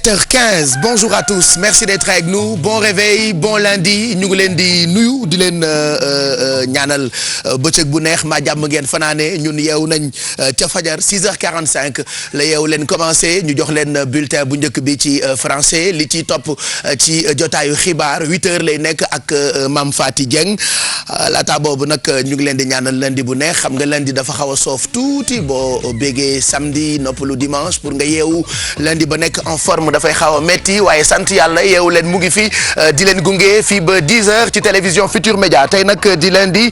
7h15 bonjour à tous merci d'être avec nous bon réveil bon lundi ñu ngi leen di nuyu di leen ñaanal bëccëg bu neex maa jàmm ngeen fanaane ñun yeewu nañ ca fajar 6h45 la yeewu leen commencé ñu jox leen bulletin bu njëkk bi ci français li ci topp ci jotaayu xibaar 8h lay nekk ak Mame Faty Dieng laata boobu nag ñu ngi leen di ñaanal lundi bu neex xam nga lundi dafa xaw a soof tuuti boo bégee samedi noppalu dimanche pour nga yeewu lundi ba nekk en forme dafay xaw a metti waaye sant yàlla yeewu leen mu ngi fi di leen gunge fii ba 10h ci télévision Futur Média tey nag di lundi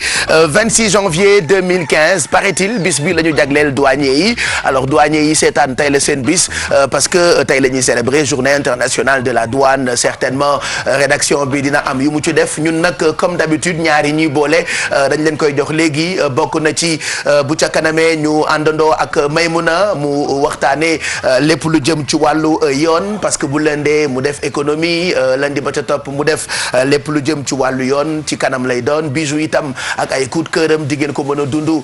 26 janvier 2015 paraît-il bis bi la ñu jagleel douanier yi alors douanier yi seetaan tey la seen bis parce que tey la ñuy célébrer journée internationale de la douane certainement rédaction bi dina am yu mu ci def ñun nag comme d'habitude ñaari ñuy boole dañ leen koy jox léegi bokk na ci bu ca kanamee ñu àndandoo ak Maymuna mu waxtaanee lépp lu jëm ci wàllu yoon parce que bu lëndee mu def économie lundi ba ca topp mu def lépp lu jëm ci wàllu yoon ci kanam lay doon bijou itam ak ay coup de cœuram di ngeen ko mën a dund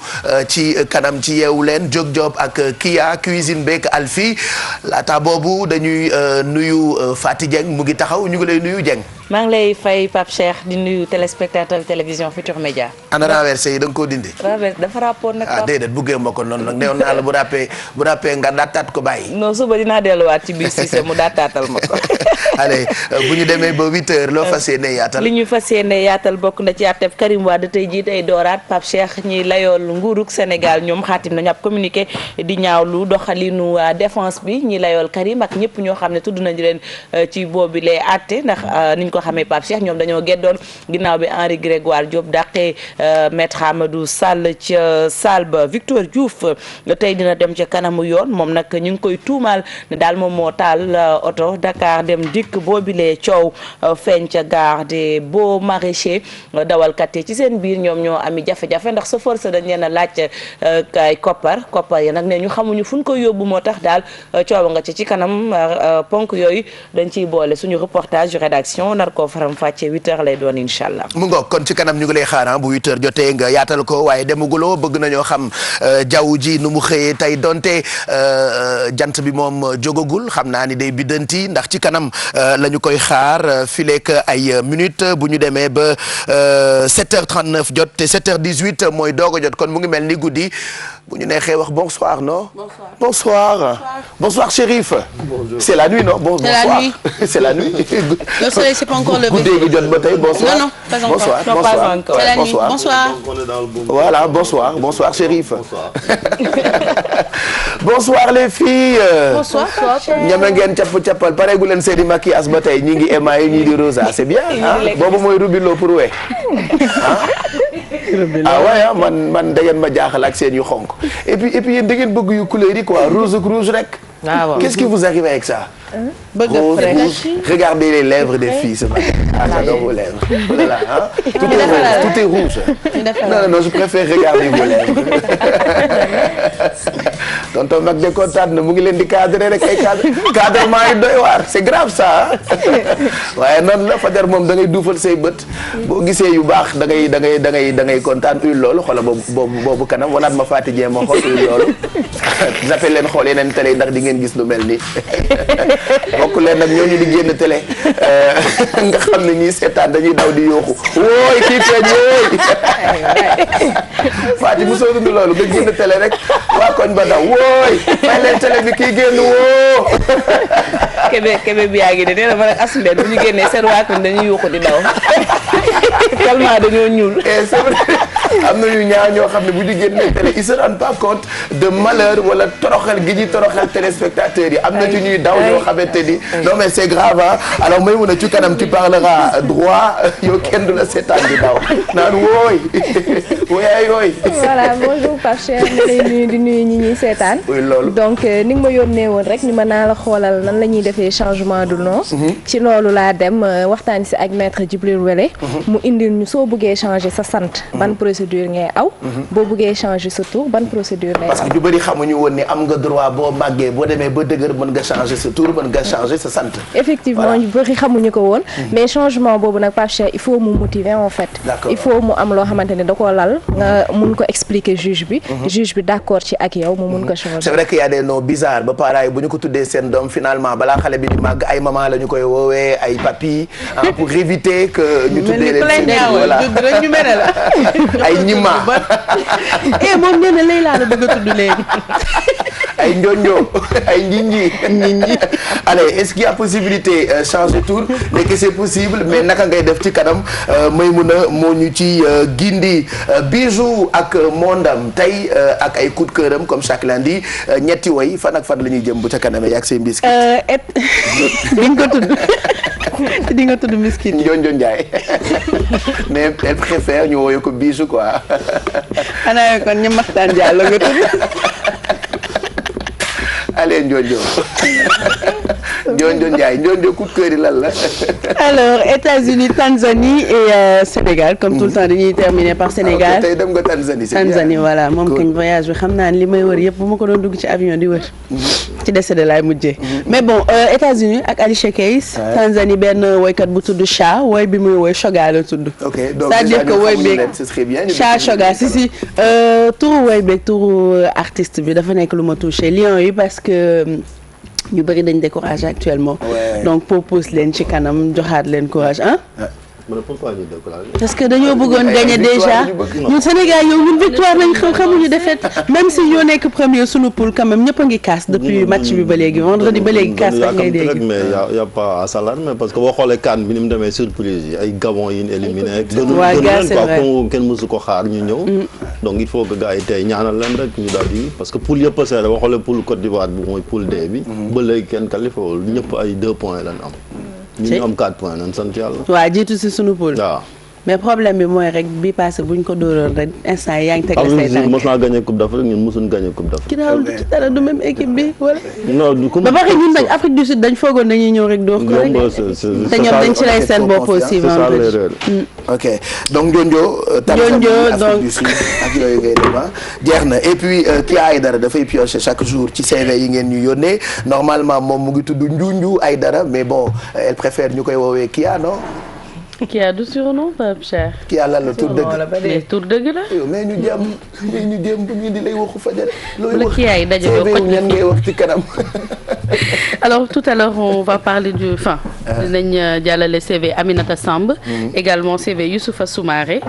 ci kanam ci yeewu leen Jóg Job ak Kia cuisine beek Alfi laata boobu dañuy nuyu Faty Dieng mu ngi taxaw ñu ngi lay nuyu Dieng. maa ngi lay fay Pape Cheikh di nuyu téléspectateur télévision Futur Média. ana renversé yi da nga koo dindi. renversé dafa rapport nag. ah déedéet buggee ma ko noonu nag neewoon naa la bu rappee nga daataat ko bàyyi. non suba dinaa delluwaat ci biir Cissé mu daataatal ma ko. allez bu ñu demee ba 8h loo fas yéene yaatal. li ñu fas yéene yaatal bokk na ci àtteb Karim Wade tey jii tey dooraat Pape Cheikh ñi layool nguurug Sénégal ñoom xaatim nañu ab communiqué di ñaawlu doxalinu défense bi ñi layool Karim ak ñëpp ñoo xam ne tudd nañu leen ci boobu lay àtte ndax niñ ko xamee Pape Cheikh ñoom dañoo geddoon ginnaaw bi Henri Grégoire Diop dàqee maître Amadou Sall ca salle ba Victor Diouf tey dina dem ca kanamu yoon moom nag ñu ngi koy tuumaal ne daal moom moo taal oto Dakar dem dikk boobilee coow feeñ ca gare des Beaux Maraîchers dawalkat yi ci seen biir ñoom ñoo ami jafe-jafe ndax sa force dañ leen a laaj kay koppar yi nag ne ñu xamuñu fu ñu koy yóbbu moo tax daal coow nga ci kanam ponk yooyu dañ ciy boole suñu reportage rédaction nar ko faram fàcce 8h lay doon incha allah. mu ngoog kon ci kanam ñu ngi lay xaar bu 8h jotee nga yaatal ko waaye demaguloo bëgg nañoo xam jaww ji nu mu xëyee tey donte jant bi moom jógagul xam naa ni day biddanti ndax ci kanam la ñu koy xaar fileek ay minutes bu ñu demee ba 7h39 jot te 7h18 mooy doog a jot kon mu ngi mel ni guddi bu ñu neexee wax bonsoir non. bonsoir Chérif. Bonjour. C'est la nuit non bonsoir. C'est la nuit. Le soleil c'est pas encore levé. Guddi gi jot ba tey bonsoir. Non, pas encore. Bonsoir. Non, pas encore. C'est la nuit. Bonsoir. Bonsoir. Voilà, bonsoir Chérif. Bonsoir. Bonsoir les filles. bonsoir ñeme ngeen cappal pareegu leen seeni maquillage ba tey ñi ngi émaillé ñii di rosa c'est bien ah boobu mooy rubilo pour we ah waaye man da ngeen ma jaaxal ak seen yu xonk et puis yéen da ngeen bëgg yu couleur yi quoi rose ak rouge rek. Qu'est-ce qui vous arrive avec ça? Rose, rouge. Regardez les lèvres des filles ce matin. Ah, j'adore vos lèvres. Voilà, hein? Tout est rouge. Non, je préfère regarder vos lèvres. tonton mag de kontaan na mu ngi leen di cadrer rek ay cadrement yi doy waar c'est grave ça waaye noonu la fajar moom da ngay duufal say bët boo gisee yu baax da ngay kontaan uyul loolu xoola boobu kanam walaat ma Faty Dieng ma xool uyul loolu j'appelle leen xool yeneen télé ndax di ngeen gis lu mel ni bokk leen nag ñooñu di génn télé nga xam ne ñii seetaan dañuy daw di yooxu wooy kii feeñ wooy Faty bu soo dund loolu nga génn télé rek waa koñ ba daw wooy fay leen télé bi kii génn woo kebe bi yaa ngi de nee na ma nag asumbe bu ñu génnee seen waa koñ dañuy yuuxu di daw tellement dañoo ñuul. c'est vrai am na ñu ñaar ñoo xam ne bu ñu génnee télé ils se rendent pas compte de malheur wala toroxal gi ñuy toroxal téléspectateurs yi am na ci ñuy daw ñoo xamante ni non mais c'est grave hein alors may mun a ci kanam tu parleras droit yow kenn du la seetaan di daw naan wooy wooyaay yooy. voilà bonjour Pape Cheikh ma lay nuyu di nuyu ñi ñuy seetaan. oui loolu donc ni nga ma yónnee woon rek ni ma naa la xoolal nan la ñuy defee changement de nom. ci loolu laa dem waxtaan si ak maître Djibril Wele. mu indil ñu soo bëggee changer sa sant. ban procédure procédure ngay aw. boo bëggee changer sa tur ban procédure ngay aw. parce que ñu bëri xamuñu woon ni am nga droit boo màggee boo demee ba dëgër mën nga changer sa tur mën nga changer sa sant. effectivement ñu bëri xamuñu ko woon. mais changement boobu nag Pape Cheikh il faut mu motiver en fait. il faut mu am loo xamante ne da koo lal nga mun ko expliquer juge bi. juge bi d'accord ci ak yow mu mun ko changer. c'est vrai qu'il y a des noms bizarres ba parents yi bu ñu ko tuddee seen doom finalement balaa xale bi di màgg ay maman la ñu koy woowee ay papi pour éviter que ñu tuddee leen voilà ñu mere la. ay ñima moom nee na Layla la bëgg a tudd léegi. ay njonjo ay njinji allez est-ce qu'il y a possibilité changer tour mais que c'est possible mais naka ngay def ci kanam Maymuna moo ñu ci gindi Bijou ak Mondam tey ak ay coup de cœur am comme chaque lundi ñetti woy fan ak fan la ñuy jëm bu ca kanam yak seen biscuit di nga ko tudd di nga tudd biscuit njonjo Njaay mais elle préfère ñu wooyu ko Bijou quoi xanaa kon ñu maxtaan Diallo nga tudd. allez Njonjo Njonjo Ndiaye Njonjo coup de cœur yi lan la. alors États-Unis Tanzanie et Sénégal comme tout le temps dañuy terminer par Sénégal. tey dem nga Tanzanie. Tanzanie voilà moom kañ voyage bi xam naa ne li may wër yëpp bu ma ko doon dugg ci avion di wër. ci décédé laay mujjee. mais bon États-Unis ak Alicia Keys. Tanzanie benn woykat bu tudd Cha woy bi muy woy Shoga la tudd. ok donc c'est-à-dire que woy beeg Cha Shoga si turu woy beeg turu artiste bi dafa nekk lu ma touché Lions yi parce que ñu bëri dañ découragé actuellement. donc propose leen ci kanam joxaat leen courage ah. parce que dañoo bëggoon gagner déjà ñun Sénégal yow ñun victoire lañ xamuñu défaite même si ñoo nekk premier sunu poule quand même ñëpp a ngi kaas depuis match bi ba léegi vendredi ba léegi kaas rek ngay dégg. mais y a pas à s'alarmer parce que boo xoolee CAN bi ni mu demee surprise yi ay Gabon yi ñu éliminé. waaw gars c'est vrai gënu kenn mësu ko xaar ñu ñëw. donc il faut que gars yi tey ñaanal leen rek ñu daal di parce que poule yëpp a seere boo xoolee poule Côte d'Ivoire bi mooy poule D bi. ba léegi kenn qualifié ñëpp ay 2 points lañ am. ñu am 4 points nañ sant yàlla. waaw jiitu si sunu poule. waaw. mais problème bi mooy rek bi passé buñ ko dóoroon rek instant yi yaa ngi teg la say tànk. mos naa gagné coupe d'Afrique ñun mosuñ gagné coupe d'Afrique. ki daawul ci dara du même équipe bi wala. non du ba pare ñun dañ Afrique du Sud dañ foogoon dañuy ñëw rek dóor ko rek. te ñoom dañ ci lay seen bopp aussi vendredi. ok donc Ndiondio. Ndiondio donc Afrique du Sud ak yooyu ngay dem jeex na et puis Kya Aidara dafay piocher chaque jour ci CV yi ngeen ñu yónnee normalement moom mu ngi tudd Ndioundiou Aidara mais bon elle préfère ñu koy woowee Kya non. Kya du surnom Pape Cheikh. Kya lan la tur dëgg. mais tur dëgg la. mais ñu dem bu ñu di lay waxu fajar. looy wax Kya yi daje CV ñan ngay wax ci kanam. alors tout à l'heure on va parler du dinañ jàllale CV Aminata Samb. également CV Youssoufa Soumaré.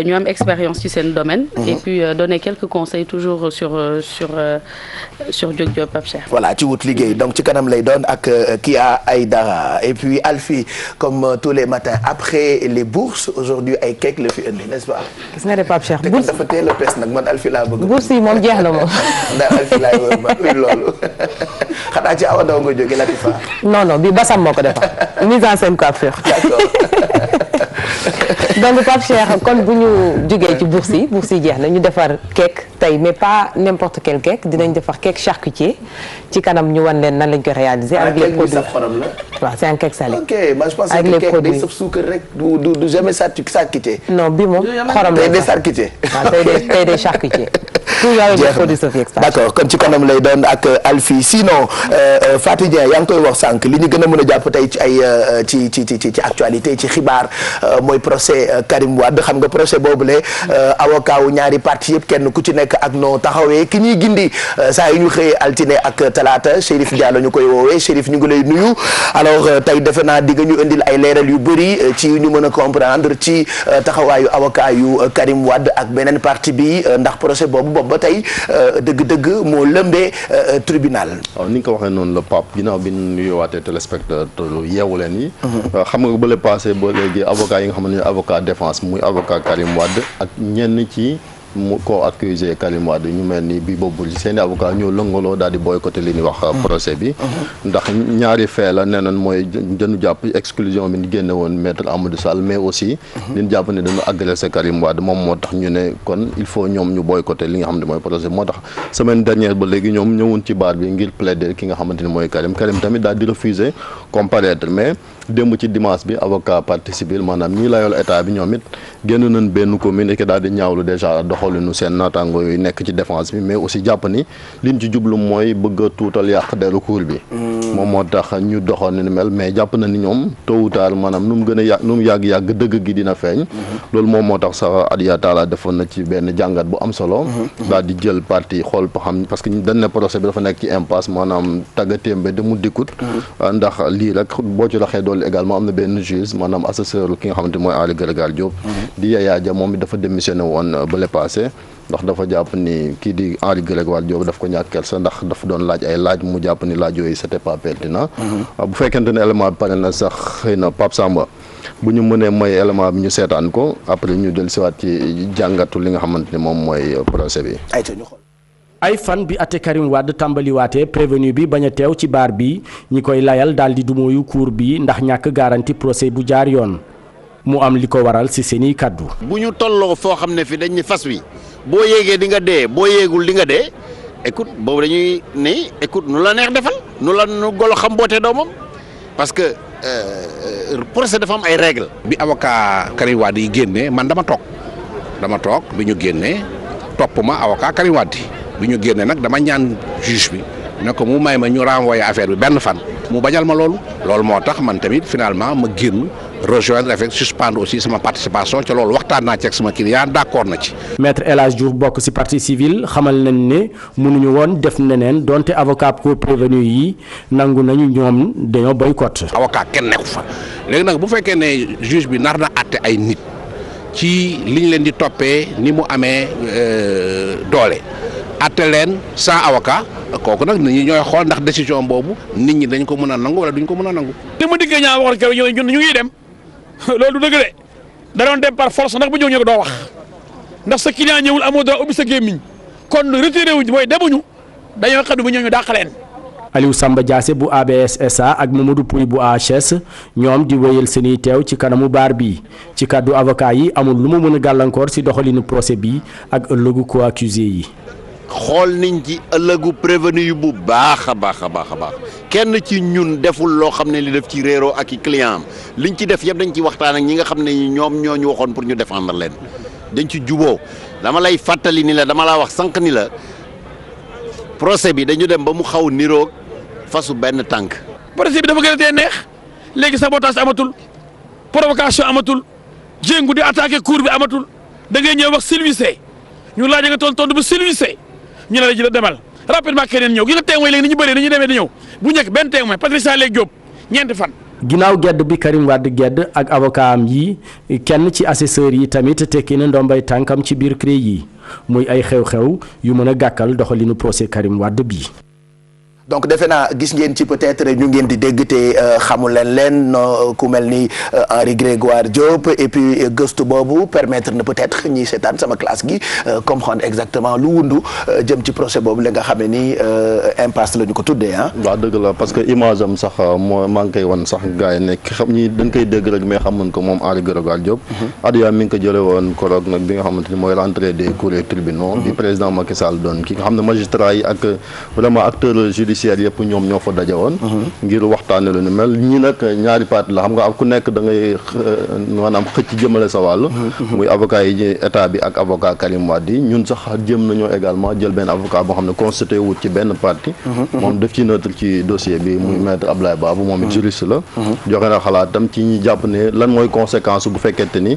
ñu am expérience ci seen domaine. et puis donner quelques conseils toujours sur Diop Diop Pape Cheikh. voilà ci wut liggéey donc ci kanam lay doon ak Kya Aidara et puis Alfie comme tous les matins après les bourses aujourd'hui ay cake la fi indi n'est-ce pas. gis nga de Pape Cheikh te dafa teel a pes nag man Alfie laa bëgg. bourse yi moom jeex na moom. ndax Alfie laay wër ba loolu xanaa ci awa daw nga jóge Latifa. non bi Bassam moo ko defar mise en scène coiffure. d'accord. donc Pape Cheikh kon bu ñu jógee ci bourse yi jeex na ñu defar cake tey mais pas n'importe quel cake dinañ defar cake charcutier ci kanam ñu wan leen nan lañ ko réaliser. avec les produits waaw c'est un cake salé. ok moi je pense que cake day saf suukar rek du jamais charcuté. non bi moom xorom tey day charcuté. waaw tey day charcutier. d'accord kon ci kanam lay doon ak Alfie sinon Fatou Dieng yaa ngi koy wax sànq li ñu gën a mën a jàpp tey ci ay ci actualité ci xibaar mooy procès Karim Wade xam nga procès boobule avocat wu ñaari parti yëpp kenn ku ci nekk ak noo taxawee ki ñuy gindi saa yu ñu xëyee altine ak talaata Chérif Diallo ñu koy woowee Chérif ñu ngi lay nuyu alors tey defe naa di nga ñu indil ay leeral yu bëri ci ñu mën a comprendre ci taxawaayu avocat yu Karim Wade ak beneen parti bi ndax procès boobu ba tey dëgg-dëgg moo lëmbee tribunal. waaw ni nga ko waxee noonu la Pape ginnaaw bi ñu nuyuwaatee téléspectateur yeewu leen yi. xam nga ba le passé ba léegi avocat yi nga xam ne avocat défense muy avocat Karim Wade ak ñenn ci mu ko accusé Karim Wade ñu mel ni bi boobu seen i avocat ñoo lëngaloo daal di boycotté li ñuy wax procès bi ndax ñaari fee la nee nañ mooy dañu jàpp exclusion bi ñu génne woon maître Amadou Sall mais aussi liñ jàpp ne dañu agressé Karim Wade moom moo tax ñu ne kon il faut ñoom ñu boycotté li nga xam ne mooy procès moo tax semaine dernière ba léegi ñoom ñëwoon ci baar bi ngir plaider ki nga xamante ni mooy Karim tamit daal di refuser comparaître mais démb ci dimanche bi avocat partie civile maanaam ñii layool état bi ñoom it génn nañ benn communiqué daal di ñaawlu déjà doxalinu seen naataango yooyu nekk ci défense bi mais aussi jàpp ni liñ ci jublu mooy bëgg a tuutal yàq deru cour bi moom moo tax ñu doxal ni mel mais jàpp na ni ñoom tôt ou tard maanaam nu mu gën a yàgg nu mu yàgg-yàgg dëgg gi dina feeñ loolu moom moo tax sax Adia Talla defoon na ci benn jàngat bu am solo daal di jël parti xool pa xam parce que dañ ne procès bi dafa nekk ci impasse maanaam taggatémbe de mu dikkut ndax lii rek boo ci raxee doolu également am na benn juge maanaam assesseur ki nga xamante mooy Aly Grégoire Diop di Yaya Dia moom it dafa démissionné woon ba le passé ndax dafa jàpp ni kii di Aly Grégoire Diop daf ko ñàkk kersa ndax dafa doon laaj ay laaj mu jàpp ni laaj yooyu c'était pas pertinent bu fekkente ne élément bi pare na sax xëy na Pape Samba bu ñu mënee mooy élément bi ñu seetaan ko après ñu del siwaat ci jàngatu li nga xamante ni moom mooy procès bi ay fan bi atte Karim Wade tàmbaliwaatee prévenu bi bañ a teew ci baar bi ñi koy layal daal di dumóoyu cour bi ndax ñàkk garantie procès bu jaar yoon mu am li ko waral ci seeni kàddu bu ñu tolloo foo xam ne fi dañ ni fas wi boo yéegee di nga dee boo yéegul di nga dee écoute boobu dañuy ni écoute nu la neex defal nu la nu golo xam bootee doomam parce que procès dafa am ay règles. bi avocat Karim Wade yi génnee man dama toog bi ñu génnee topp ma avocat Karim Wade bi ñu génnee nag dama ñaan juge bi ne ko mu may ma ñu renvoyer affaire bi benn fan mu bañal ma loolu moo tax man tamit finalement ma génn rejoindre avec suspendre aussi sama participation ca loolu waxtaan naa ci ak sama client d'accord na ci. maître El Hadj Diouf bokk ci partie civile xamal nañ ne mënuñu woon def neneen donte avocat co prévenu yi nangu nañu ñoom dañoo boycott. avocat kenn nekku fa léegi nag bu fekkee ne juge bi nar na àtte ay nit ci liñ leen di toppee ni mu amee doole àtte leen sans avocat kooku nag nit ñi ñooy xool ndax décision boobu nit ñi dañ ko mën a nangu wala duñ ko mën a nangu. li mu diggee ñaa waxoon keroog ñun ñu ngi dem loolu du dëgg de da doon dem par force ndax bu ñëw ñu ko doo wax ndax sa client ñëwul amoo droit ubbi sa gémmiñ kon retiré wuñ mooy demuñu dañoo xam ne bu ñëw ñu dàq leen. Aliou Samba Diassé bu ABS SA ak Mamadou Pouy bu AHS ñoom di wéyal seeni teew ci kanamu baar bi ci kàddu avocat yi amul lu mu mën a gàllankoor ci doxalinu procès bi ak ëllëgu co-accusé yi. xool niñ ci ëllëgu prévenu yu bu baax a baax kenn ci ñun deful loo xam ne li def ci réeroo ak i client am liñ ci def yëpp dañ ci waxtaan ak ñi nga xam ne ñoom ñoo ñu waxoon pour ñu défendre leen dañ ci juboo dama lay fàttali ni la dama laa wax sànq ni la procès bi dañu dem ba mu xaw niroog fasu benn tànk. procès bi dafa gën a tee neex léegi sabotage amatul provocation amatul jéngu di attaquer cour bi amatul da ngay ñëw wax silvissé ñu laaj nga tontu bu silvissé ñu ne la jël demal rapidement keneen ñëw gi nga témoin léegi ni ñu bëree ni ñu demee di ñëw bu njëkk benn témoin Patricia Lek Diop ñeenti fan. ginnaaw gedd bi Karim Wade gedd ak avocat am yi kenn ci assesseur yi tamit tekki na ndombay tànkam ci biir CREI yi muy ay xew-xew yu mën a gàkkal doxalinu procès Karim Wade bi. donc defe naa gis ngeen ci peut-être ñu ngeen di dégg te xamul leen ku mel ni Henri Grégoire Diop et puis gëstu boobu permettre na peut-être ñiy seetaan sama classe gi comprendre exactement lu wundu jëm ci procès boobu la nga xam ne ni impasse la ñu ko tuddee ah. waaw dëgg la parce que image am sax moo maa ngi koy wan sax gars yi nekk xam ñi dañ koy dégg rek mais xamuñ ko moom Henri Grégoire Diop. Adia mi ngi ko jëlee woon koroog nag bi nga xamante ni mooy rentrée des cours et tribunaux. bi président Macky Sall doon ki nga xam ne magistrat yi ak vraiment acteur judiciaire yëpp ñoom ñoo fa daje woon ngir waxtaane lu ni mel ñi nag ñaari parti la xam nga ku nekk da ngay maanaam xëcc jëmale sa wàll muy avocat yi état bi ak avocat Karim Wade yi ñun sax jëm nañoo également jël benn avocat boo xam ne constitué wut ci benn parti moom def ci neutre ci dossier bi muy maître Ablaye Babou moom it juriste la joxe na xalaatam ci ñi jàpp ne lan mooy conséquence bu fekkente ni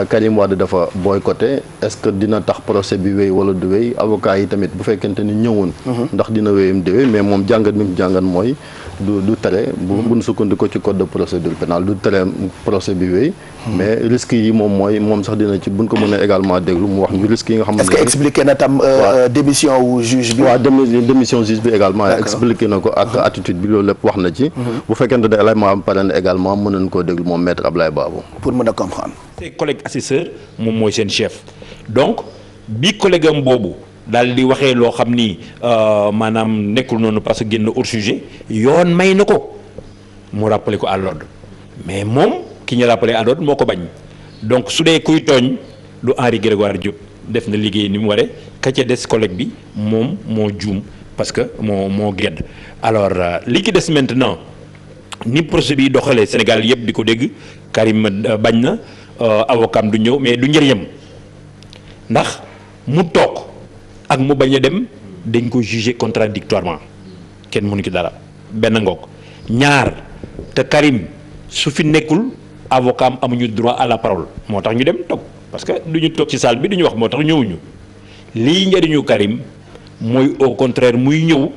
Karim Wade dafa boycotté est-ce que dina tax procès bi wéy wala du wéy avocat yi tamit bu fekkente ni ñëwoon ndax dina wéyam di wéy mais moom jàngat mi jàngat mooy du tere buñ sukkandiku ci code de procédure pénale du tere procès bi wéy mais risques yi moom sax dina ci buñ ko mënee également déglu mu wax ñu risques yi nga xam ne est-ce que expliqué na tam démission wu juge bi waaw démission juge bi également expliqué na ko ak attitude bi loolu lépp wax na ci bu fekkente ne élément pare na également mën nañ koo déglu moom maître Ablaye Babou pour mën a comprendre ses collègues assesseurs moom mooy seen chef donc bi collègue am boobu daal di waxee loo xam ni maanaam nekkul noonu parce que génn hors sujet yoon may na ko mu rappelé ko à l'ordre mais moom ki ñu rappelé à l'ordre moo ko bañ donc su dee kuy tooñ du Henri Grégoire Diop def na liggéey ni mu waree ka ca des collègue bi moom moo juum parce que moo gedd alors li ki des maintenant ni procès bi doxalee Sénégal yëpp di ko dégg Karim bañ na avocat du ñëw mais du njëriñam ndax mu toog ak mu bañ a dem dañ ko juger contradictoirement kenn mënu ki dara benn ngoog ñaar te Karim su fi nekkul avocat am amuñu droit à la parole moo tax ñu dem toog parce que du ñu toog ci salle bi du ñu wax moo tax ñëwuñu lii njëriñu Karim mooy au contraire muy ñëw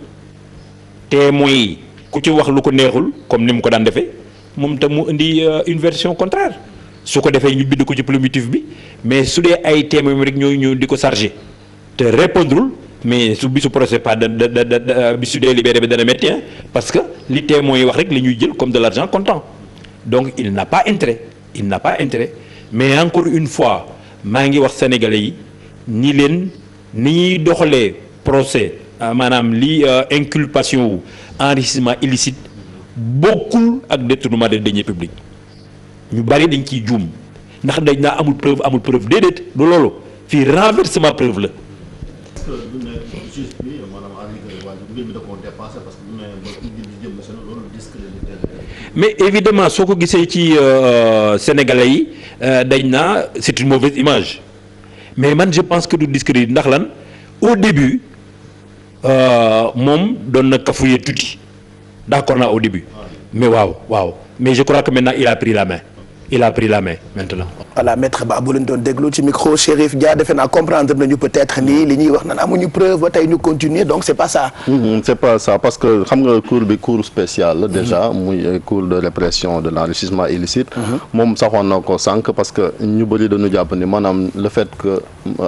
te mooy ku ci wax lu ko neexul comme ni mu ko daan defee moom tam mu indi une version contraire su ko defee ñu bind ko ci plumitif bi mais su dee ay témoins rek ñooy ñëw di ko chargé te répondrul mais su bisu procès pas bi su dee libéré bi dana métti parce que li témoins yi wax rek la ñuy jël comme de l'argent comptant donc il n'a pas intérêt mais encore une fois maa ngi wax sénégalais yi ni leen ni ñuy doxalee procès maanaam li inculpation wu enrichissement illicite bokkul ak détournement de deniers publics ñu bari dañ ciy juum ndax dañ naa amul preuve déedéet du loolu fii renversement preuve la. mais évidemment soo ko gisee ci sénégalais yi dañ naa c'est une mauvaise image mais man je pense que du discrédit ndax lan au début moom doon na cafouiller tuuti d'accord naa au début mais waaw mais je crois que maintenant il a pris la main maintenant. voilà maître Ba bu leen doon déglu ci micro Chérif Dia defe naa comprendre nañu peut-être ni li ñuy wax naan amuñu preuve ba tey ñu continuer donc c'est pas ça. C'est pas ça parce que xam nga cour spécial la déjà muy cour de répression de l'enrichissement illicite. moom saxoon na ko sànq parce que ñu bëri dañu jàpp ni maanaam le fait que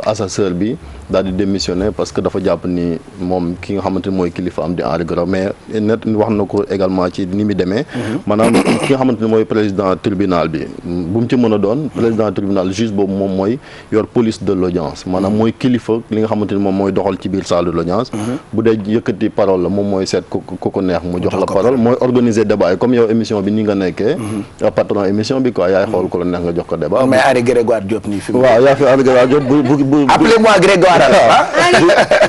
assesseur bi daal di démissionner parce que dafa jàpp ni moom ki nga xamante ni mooy kilifa am di Henri Grégoire mais net wax na ko également ci ni mu demee. maanaam ki nga xamante ni mooy président tribunal bi bu mu ci mën a doon président tribunal juge boobu moom mooy yor police de l'audience maanaam mooy kilifa li nga xamante ni moom mooy doxal ci biir salle de l'audience. bu dee yëkkati parole la moom mooy seet ku ko neex mu jox la parole mooy organiser débat yi comme yow émission bi ni nga nekkee. patron émission bi quoi yaay xool ku la neex nga jox ko débat. mais Henri Grégoire Diop nii fi mu. waaw yaa fi Henri Grégoire Diop bu appelez-moi Grégoire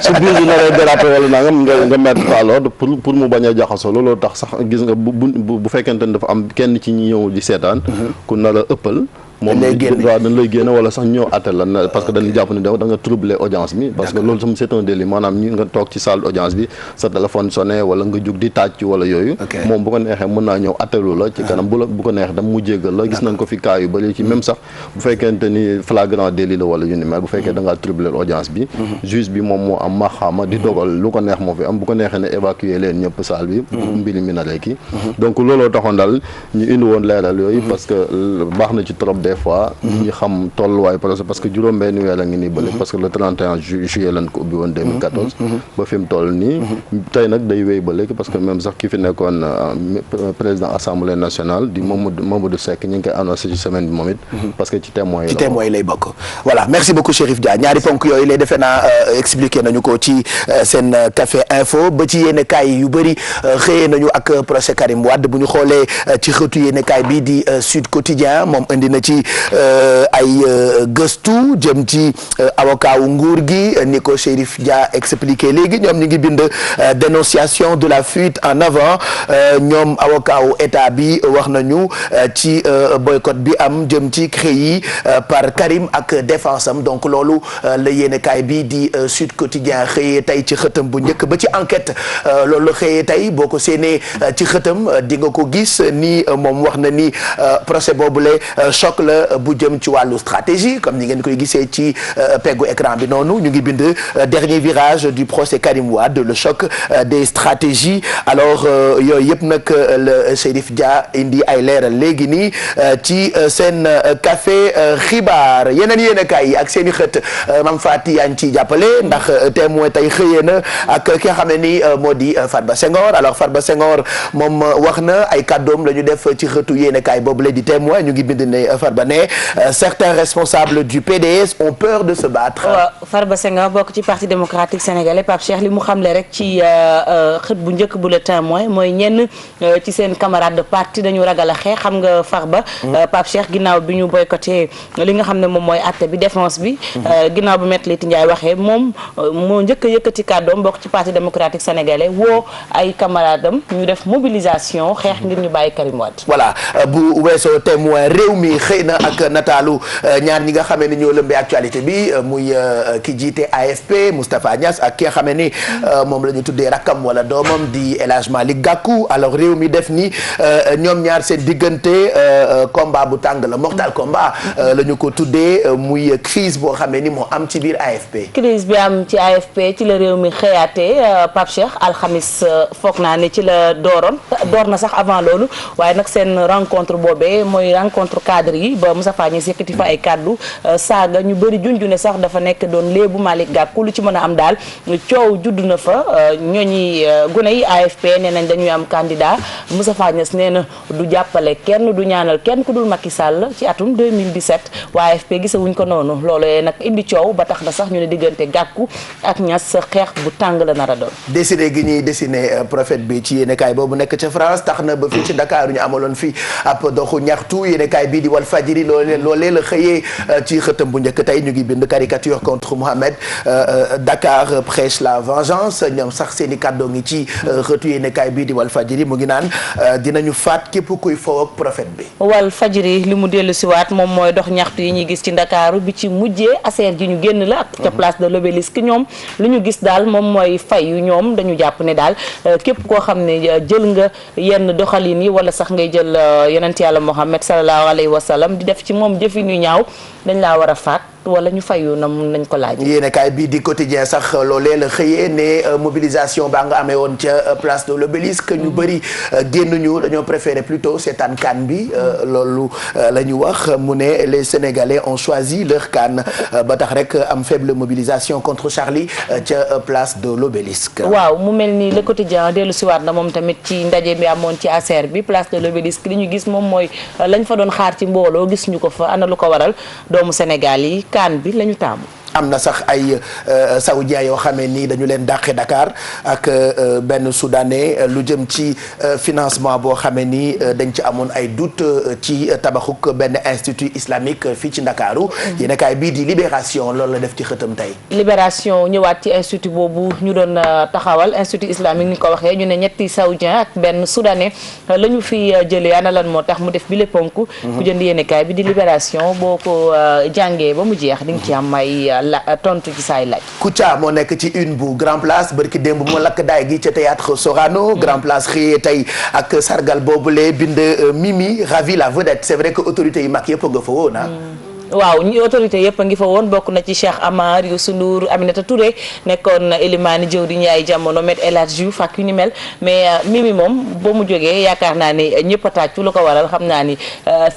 su biir bi naree déraper wala nangam nga mettre à l'ordre pour mu bañ a jaxasoo looloo tax sax gis nga bu fekkente ne dafa am kenn ci ñi ñëw di seetaan ku nar a ëppal moom waaw dañ lay génne wala sax ñëw àtte la parce que dañu jàpp ne da nga troubler audience bi parce que loolu sam c'est un délit maanaam ñi nga toog ci salle d'audience bi sa téléphone sonné wala nga jug di tàcc wala yooyu moom bu ko neexee mën naa ñëw àttelu la ci kanam bu ko neex dam mu jéggal la gis nañ ko fi cas yu bëri ci même sax bu fekkente ni flagrant délit la wala yu ni mel bu fekkee da ngaa troubler audience bi juge bi moom moo am maxaama di dogal lu ko neex moo fi am bu ko neexee ne évacuer leen ñëpp salle bi mbiri mi na reeki donc looloo taxoon daal ñu indi woon leeral yooyu parce que baax na ci trop des fois ñi xam tolluwaay parce que juróom-benn weer a ngi nii bële parce que le 31 juillet lañ ko ubbi woon 2014 ba fi mu toll nii tey nag day wéy ba léegi parce que même sax ki fi nekkoon président assemblée nationale di Mamadou Seck ñu ngi koy annoncé ci semaine bi moom it parce que ci témoins yi lay bokk voilà merci beaucoup Chérif Dia ñaari ponk yooyu lay defe naa expliqué nañu ko ci seen café info ba ci yéene kaay yu bëri xëyee nañu ak procès Karim Wade bu ñu xoolee ci xëtu yéene kaay bi di Sud Quotidien moom indi na ci ay gëstu jëm ci avocat wu nguur gi ni ko Chérif Dia expliqué léegi ñoom ñu ngi bind dénonciation de la fuite en avant ñoom avocat wu état bi wax nañu ci boycott bi am jëm ci CREI par Karim ak défense am donc loolu la yéenekaay bi di Sud Quotidien xëyee tey ci xëtam bu njëkk ba ci enquête loolu la xëyee tey boo ko séenee ci xëtam di nga ko gis ni moom wax na ni procès boobule choc la bu jëm ci wàllu stratégie comme ni ngeen koy gisee ci peggu écran bi noonu ñu ngi bind dernier virage du procès Karim Wade le choc des stratégies alors yooyu yëpp nag le Chérif Dia indi ay leeral léegi nii ci seen café xibaar yeneen yéenekaay yi ak seen i xët Mame Faty yaa ngi ciy jàppale ndax témoin tey xëyee na ak ki nga xam ne ni moo di Farba Senghor alors Farba Senghor moom wax na ay kàddoom la ñu def ci xëtu yéenekaay boobu la di témoin ñu ngi bind ne Farba Farba ne certains responsables du PDS ont peur de se battre. waaw Farba Senghor bokk ci parti démocratique sénégalais Pape Cheikh li mu xamle rek ci xët bu njëkk bu le Témoin mooy ñenn ci seen camarade de parti dañu ragal a xeex xam nga Farba. Pape Cheikh ginnaaw bi ñu boycotté li nga xam ne moom mooy àtte bi défense bi. ginnaaw bi Maître Leyti Ndiaye waxee moom moo njëkk a yëkkati kàddoom bokk ci parti démocratique sénégalais woo ay camarades am ñu def mobilisation xeex ngir ñu bàyyi Karim Wade. voilà bu weesoo Témoin réew mi xëy na ak nataalu ñaar ñi nga xamee ni ñoo lëmbee actualité bi muy ki jiite AFP Moustapha Niasse ak ki nga xamee ni moom la ñu tuddee rakkam wala doomam di El Hadj Malick Gakou alors réew mi def ni ñoom ñaar seen diggante combat bu tàng la mortal combat la ñu ko tuddee muy crise boo xamee ni moo am ci biir AFP. crise bi am ci AFP ci la réew mi xëyaatee Pape Cheikh alxamis foog naa ne ci la door na sax avant loolu waaye nag seen rencontre boobee mooy rencontre cadre yi ba Moustapha Niasse yëkkati fa ay kaddu saaga ñu bëri junju ne sax dafa nekk doon léebu Malick Gakou lu ci mën a am daal coow judd na fa ñooñi gune yi AFP nee nañ dañuy am candidat Moustapha Niasse nee na du jàppale kenn du ñaanal kenn ku dul Macky Sall ci atum 2017 waa AFP gisawuñ ko noonu loolu nag indi coow ba tax na sax ñu ne diggante Gakou ak Niasse xeex bu tàng la nar a doon. décidé gi ñuy dessiné prophète bi ci yéenekaay boobu nekk ca France tax na ba fii ci Dakar ñu amaloon fii ab doxu ñaxtu yéenekaay bii di Walf Fadjri loolee la xëyee ci xëtam bu njëkk tey ñu ngi bind caricature contre Mohamed Dakar prêche la vengeance ñoom sax seen i kàddoo ngi ci xëtu yéenekaay bii di Walf Fadjri mu ngi naan dinañu faat képp kuy foo ak prophète bi. Walf Fadjri li mu dellu siwaat moom mooy dox ñaxtu yi ñuy gis ci Ndakaaru bi ci mujjee aser ji ñu génn la ak ca place de l'Obélisque ñoom li ñu gis daal moom mooy fay yu ñoom dañu jàpp ne daal képp koo xam ne jël nga yenn doxalin yi wala sax ngay jël yonent yàlla Muhammad sallallahu alayhi wa sallam di def ci moom jëfin yu ñaaw dañ laa war a faat wala ñu fayu na mun nañ ko laaj. yéenekaay bii di quotidien sax loolee la xëyee ne mobilisation baa nga amee woon ca place de l'Obélisque ñu bëri génnuñu dañoo préféré plutôt seetaan CAN bi loolu la ñu wax mu ne les Sénégalais ont choisi leur CAN ba tax rek am faible mobilisation contre Charlie ca place de l'Obélisque. waaw mu mel ni le quotidien dellu siwaat na moom tamit ci ndaje bi amoon ci ASER bi place de l'Obélisque li ñu gis moom mooy lañ fa doon xaar ci mbooloo gis ñu ko fa ana lu ko waral doomu Sénégal yi kaan bi lañu taamu. am na sax ay saoudiens yoo xamee ni dañu leen dàqe Dakar ak benn soudanais lu jëm ci financement boo xamee ni dañ ci amoon ay doute ci tabaxuk benn institut islamique fii ci Ndakaaru yéenekaay bii di Libération loolu la def ci xëtam tey. Libération ñëwaat ci institut boobu ñu doon taxawal institut islamique ni ko waxee ñu ne ñetti saoudien ak benn soudanais la ñu fi jëlee ana lan moo tax mu def bi le ponk ku jënd yéenekaay bi di Libération boo ko jàngee ba mu jeex di nga ci am ay tontu ci saay laaj. Kouthia moo nekk ci une bu Grand Place barki démb moo lakk daay gi ca théâtre Sorano Grand Place xëyee tey ak sargal boobule bind Mimi ravi la vedette c'est vrai que autorités yi mag yëpp nga fa woon waaw ñi autorité yëpp a ngi fa woon bokk na ci Cheikh Amar Youssou Ndour Aminata Touré nekkoon Elimani jëwriñ ñi ay jamono met El Hadj Diouf ak yu ni mel mais Mimi moom ba mu jógee yaakaar naa ni ñëpp a tàccu lu ko waral xam naa ni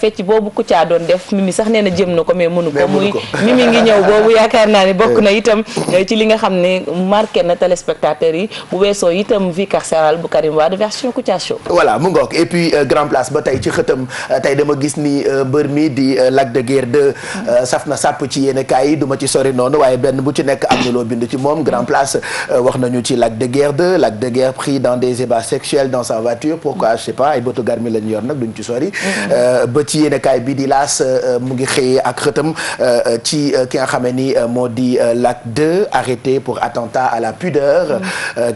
fecc boobu Kouthia doon def Mimi sax nee na jëm na ko mais mënu ko muy Mimi ngi ñëw boobu yaakaar naa ni bokk na itam ci li nga xam ne marqué na téléspectateurs yi bu weesoo itam vie carcérale bu Karim Wade version Kouthia Show. voilà mu ngoog et puis Grand Place ba tey ci xëtam tey dama gis ni mbër mi di Lac de Guiers 2 saf na sàpp ci yéenekaay yi du ma ci sori noonu waaye benn bu ci nekk am na loo bind ci moom Grand Place wax nañu ci Lac de Guiers 2 Lac de Guiers pris dans des ébats sexuels dans sa voiture pourquoi je sais pas ay bëtu garmi lañu yor nag duñ ci sori ba ci yéenekaay bi di L'As mu ngi xëyee ak xëtam ci ki nga xamee ni moo di Lac 2 arrêté pour attentat à la pudeur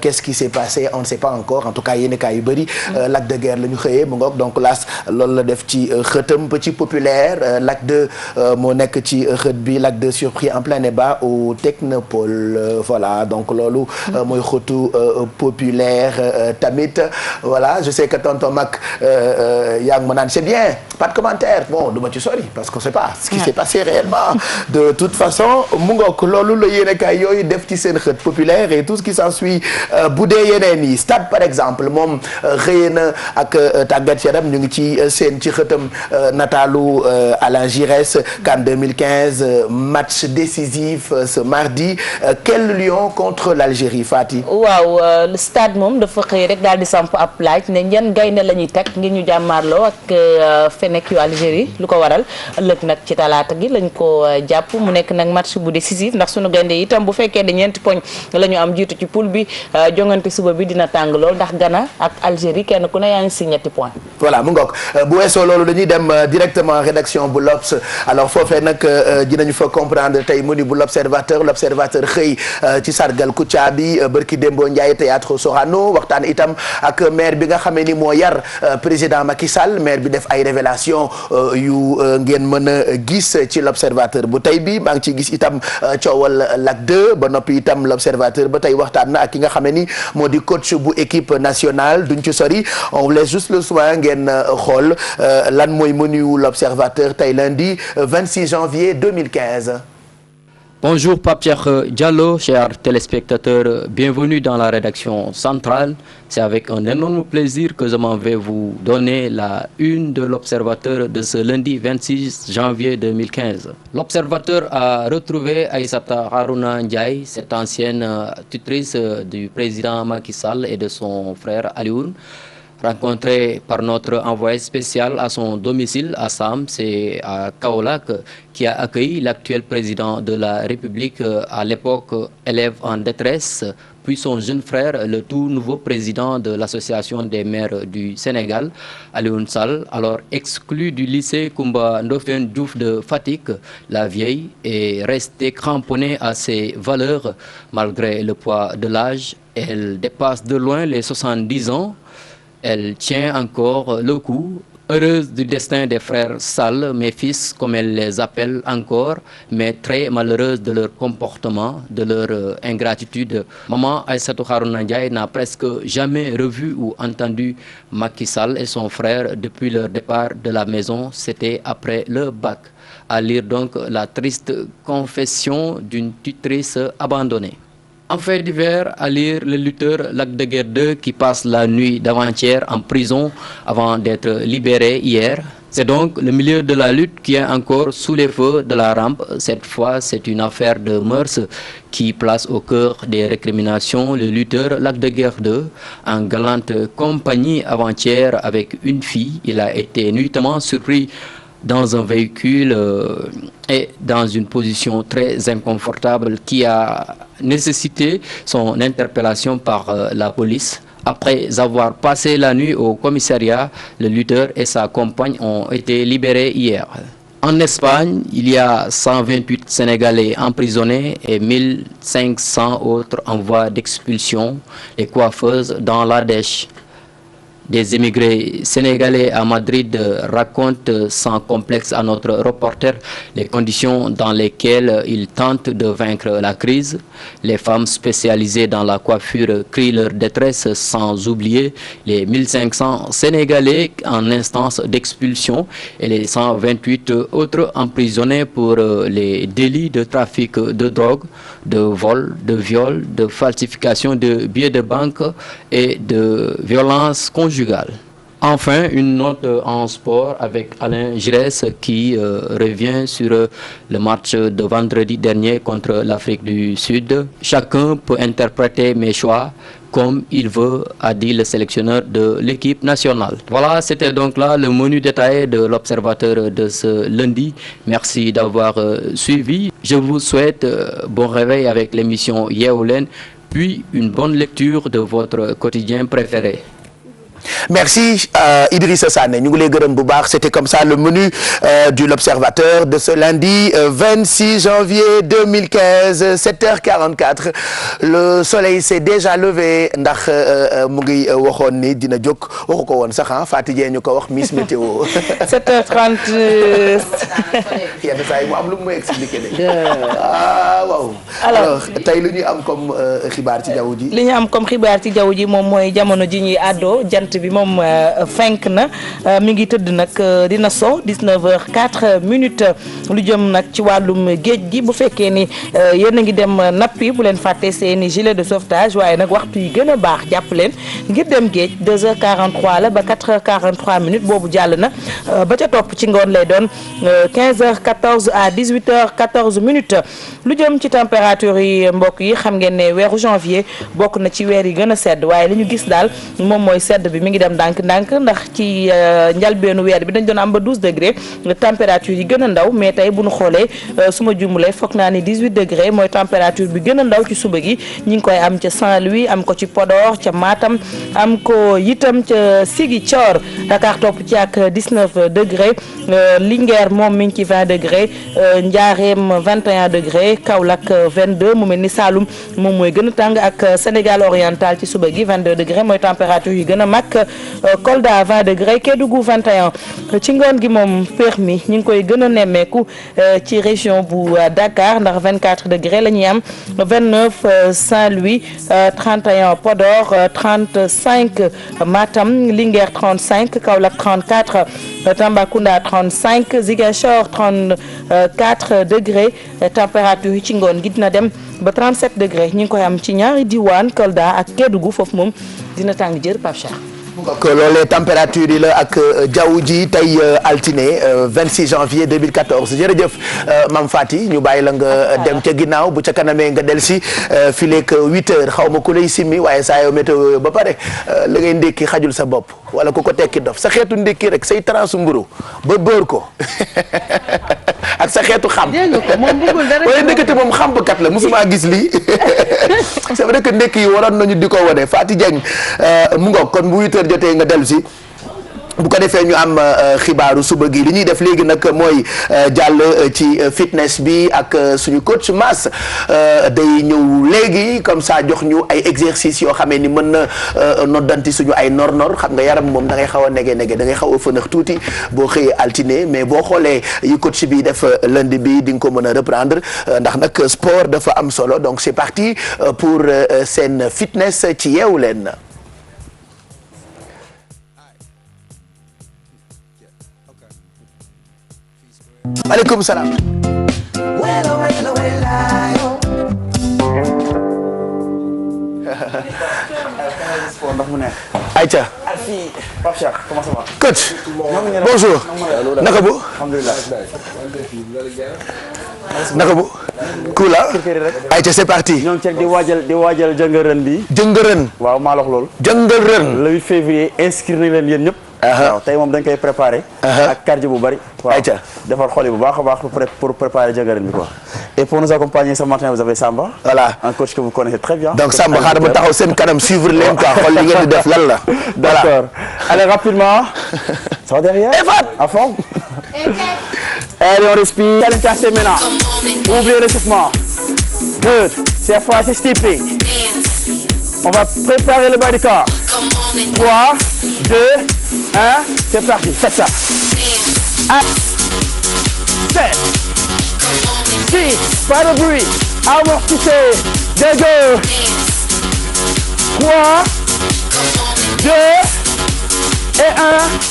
qu'est-ce qui s'est passé on ne sait pas encore en tout cas yéenekaay yu bëri Lac de Guiers la ñu xëyee mu ngoog donc L'As loolu la def ci xëtam ba ci populaire Lac 2 moo nekk ci xët bi Lac 2 surpris en plein débat au Technopole voilà donc loolu mooy xëtu populaire tamit voilà je sais que tonton Mac yaa ngi ma naan c'est bien pas de commentaire bon du ma ci sori parce que c'est pas ce qui s'est passé réellement de toute façon mu ngoog loolu la yéenekaay yooyu def ci seen xët populaire et tout ce qui s'ensuit bu dee yeneen yi stade par exemple moom xëyee na ak tàggat yaram ñu ngi ci seen ci xëtam nataalu Alain Giresse CAN 2015 match décisif ce mardi quel lion contre l'Algérie Fati. waaw le stade moom dafa xëy rek daal di samp ab laaj ne ñan gaynde la ñuy teg ngir ñu jàmmaarloo ak Fenech yu Algérie lu ko waral ëllëg nag ci talaata gi lañ ko jàpp mu nekk nag match bu décisif ndax sunu gaynde yi itam bu fekkee ne ñeenti poñ la ñu am jiitu ci poule bi jongante suba bi dina tàng lool ndax Ghana ak Algérie kenn ku ne yaa ngi si ñetti points. voilà mu ngoog bu weesoo loolu dañuy dem directement rédaction bu l'Obs alors foofee nag dinañu fa comprendre tey mu ni bu l'Observateur xëy ci sargal Kouthia bi bërki Dembo Ndiaye théâtre Sorano waxtaan itam ak maire bi nga xamee ni moo yar président Macky Sall maire bi def ay révélation yu ngeen mën a gis ci l'Observateur bu tey bi maa ngi ciy gis itam coowal Lac 2 ba noppi itam l'Observateur ba tey waxtaan na ak ki nga xamee ni moo di coach bu équipe nationale duñ ci sori on vous laisse juste le soin ngeen xool lan mooy menu l'Observateur tey lundi 26 janvier 2015. Bonjour Pape Cheikh Diallo, chers téléspectateurs, bienvenue dans la rédaction centrale. C'est avec un énorme plaisir que je m'en vais vous donner la une de l'Observateur de ce lundi 26 janvier 2015. L'Observateur a retrouvé Aïssata Harouna Ndiaye, cette ancienne tutrice du président Macky Sall et de son frère Alioune. Rencontré par notre envoyé spécial à son domicile à Sam, c'est à Kaolack, qui a accueilli l'actuel président de la République, à l'époque élève en détresse, puis son jeune frère, le tout nouveau président de l'Association des maires du Sénégal, Alioune Sall, alors exclu du lycée Koumba Ndofène Diouf de Fatick. La vieille est restée cramponnée à ses valeurs malgré le poids de l'âge. Elle dépasse de loin les 70 ans. Elle tient encore le coup, heureuse du destin des frères Sall, mes fils, comme elle les appelle encore, mais très malheureuse de leur comportement, de leur ingratitude. Maman Aïssatou Harouna Ndiaye n'a presque jamais revu ou entendu Macky Sall et son frère depuis leur départ de la maison, c'était après le bac. À lire donc la triste confession d'une tutrice abandonnée. En fait divers, à lire le lutteur Lac de Guiers 2 qui passe la nuit d'avant-hier en prison avant d'être libéré hier. C'est donc le milieu de la lutte qui est encore sous les feux de la rampe. Cette fois, c'est une affaire de mœurs qui place au cœur des récriminations le lutteur Lac de Guiers 2 en galante compagnie avant-hier avec une fille. Il a été nuitamment surpris dans un véhicule et dans une position très inconfortable qui a nécessité son interpellation par la police. Après avoir passé la nuit au commissariat, le lutteur et sa compagne ont été libérés hier. En Espagne, il y a 128 Sénégalais emprisonnés et 1500 autres en voie d'expulsion. Les coiffeuses dans l'Ardèche. Des émigrés sénégalais à Madrid racontent sans complexe à notre reporter les conditions dans lesquelles ils tentent de vaincre la crise. Les femmes spécialisées dans la coiffure crient leur détresse, sans oublier les 1500 Sénégalais en instance d'expulsion et les 128 autres emprisonnés pour les délits de trafic de drogue, de vol, de viol, de falsification de billets de banque et de violence conjugale. Enfin, une note en sport avec Alain Giresse qui revient sur le match de vendredi dernier contre l'Afrique du Sud. Chacun peut interpréter mes choix comme il veut, a dit le sélectionneur de l'équipe nationale. Voilà, c'était donc là le menu détaillé de l'Observateur de ce lundi. Merci d'avoir suivi. Je vous souhaite bon réveil avec l'émission Yeewu Leen, puis une bonne lecture de votre quotidien préféré. Merci Idrissa Sané ñu ngi lay gërëm bu baax c'était comme ça le menu de l'Observateur de ce lundi 26 janvier 2015 7h44 le soleil s'est déjà levé ndax mu ngi waxoon ni dina jóg waxu ko woon sax ah Fatou Dieng ñu ko wax Miss Météo 7h30 yenn saa yi mu am lu mu expliqué de waaw alors tey lu ñu am comme xibaar ci jaww ji li ñu am comme xibaar ci jaww ji moom mooy jamono ji ñuy àddoo jant bi moom fenk na mi ngi tëdd nag dina so 19h04 lu jëm nag ci wàllum géej gi bu fekkee ni yéen a ngi dem nappi bu leen fàtte seeni gilet de sauvetage waaye nag waxtu yi gën a baax jàpp leen ngir dem géej 2h43 la ba 4h43 boobu jàll na ba ca topp ci ngoon lay doon 15h14 à 18h14 lu jëm ci température yi mbokk yi xam ngeen ne weeru janvier bokk na ci weer yi gën a sedd waaye li ñu gis daal moom mooy sedd bi mi ngi dem ndànk-ndànk ndax ci njalbeenu weer bi dañ doon am ba 12 degré température yi gën a ndaw mais tey bu ñu xoolee su ma jumulee foog naa ni 18 degré mooy température bi gën a ndaw ci suba gi ñi ngi koy am ca Saint-Louis am ko ci Podor ca Matam am ko itam ca Ziguinchor Dakar topp ci ak 19 degré Linguère moom mi ngi ci 20 degré Ndiarème 21 degré Kaolack 22 mu mel ni Saloum moom mooy gën a tàng ak Sénégal oriental ci suba gi 22 degré mooy température yi gën a mag Kolda 20 degré Kédougou 21 ci ngoon gi moom permis ñi ngi koy gën a nemmeeku ci région bu Dakar ndax 24 degré la ñuy am 29 Saint-Louis 31 Podor 35 Matam Linguère 35 Kaolack 34 Tambacounda 35 Ziguinchor 34 degré température yi ci ngoon gi dina dem ba 37 degré ñi ngi koy am ci ñaari diwaan Kolda ak Kédougou foofu moom dina tàng jër Pape Cheikh. donc loolee température yi la ak jaww ji tey altine 26 janvier 2014 jërëjëf Mame Faty ñu bàyyi la nga dem ca ginnaaw bu ca kanamee nga del si fileeg 8h xaw ma ku lay simmi waaye saa yoo météo ba pare la ngay ndékki xajul sa bopp wala ku ko tekki dof sa xeetu ndékki rek say transu mburu ba bër ko ak sa xeetu xam waaye ndékkati moom xambkat la mosuma gis lii c'est vrai que ndékki yi waroon nañu di ko wane Faty Dieng mu ngoog kon bu 8h jotee nga dellu si bu ko defee ñu am xibaaru suba gi li ñuy def léegi nag mooy jàll ci fitness bi ak suñu coach Mass day ñëw léegi comme ça jox ñu ay exercices yoo xamee ni mën na noddanti suñu ay nor-nor xam nga yaram moom da ngay xaw a nege da ngay xaw a fënax tuuti boo xëyee altine mais boo xoolee yi coach bi def lundi bi di nga ko mën a reprendre ndax nag sport dafa am solo donc c'est parti pour seen fitness ci yeewu leen. maaleykum salaam. Aïcha. Pape Cheikh, comment ça va? Coach. Bonjour. naka bu. naka bu. cool ah. Aïcha c'est parti. ñoo ngi ceeg di waajal jëngërën bi. jëngërën. waaw maa la wax loolu. jëngërën. le 8 février inscrire nañ leen yéen ñëpp. waaw tey moom dañ koy préparer. ak cardio bu bari. waaw defar xol yi bu baax a baax pour préparer jëngërën bi quoi. et pour nous accompagner ce matin vous avez Samba. voilà un coach que vous connaissez très bien. donc Samba xaaral ma taxaw seen kanam suivre leen quoi xool li ngeen di def lan la. d'accord allez rapidement. ça va derrière. à fond. allez on respire. allez casser maintenant. ouvrez l'échauffement. good. cette fois c'est stepping. on va préparer le bas du corps. 3, 2, 1, c'est parti. Faites ça. 1, 7, 6, pas de bruit. Amortissez. 2, 3, 2 et 1.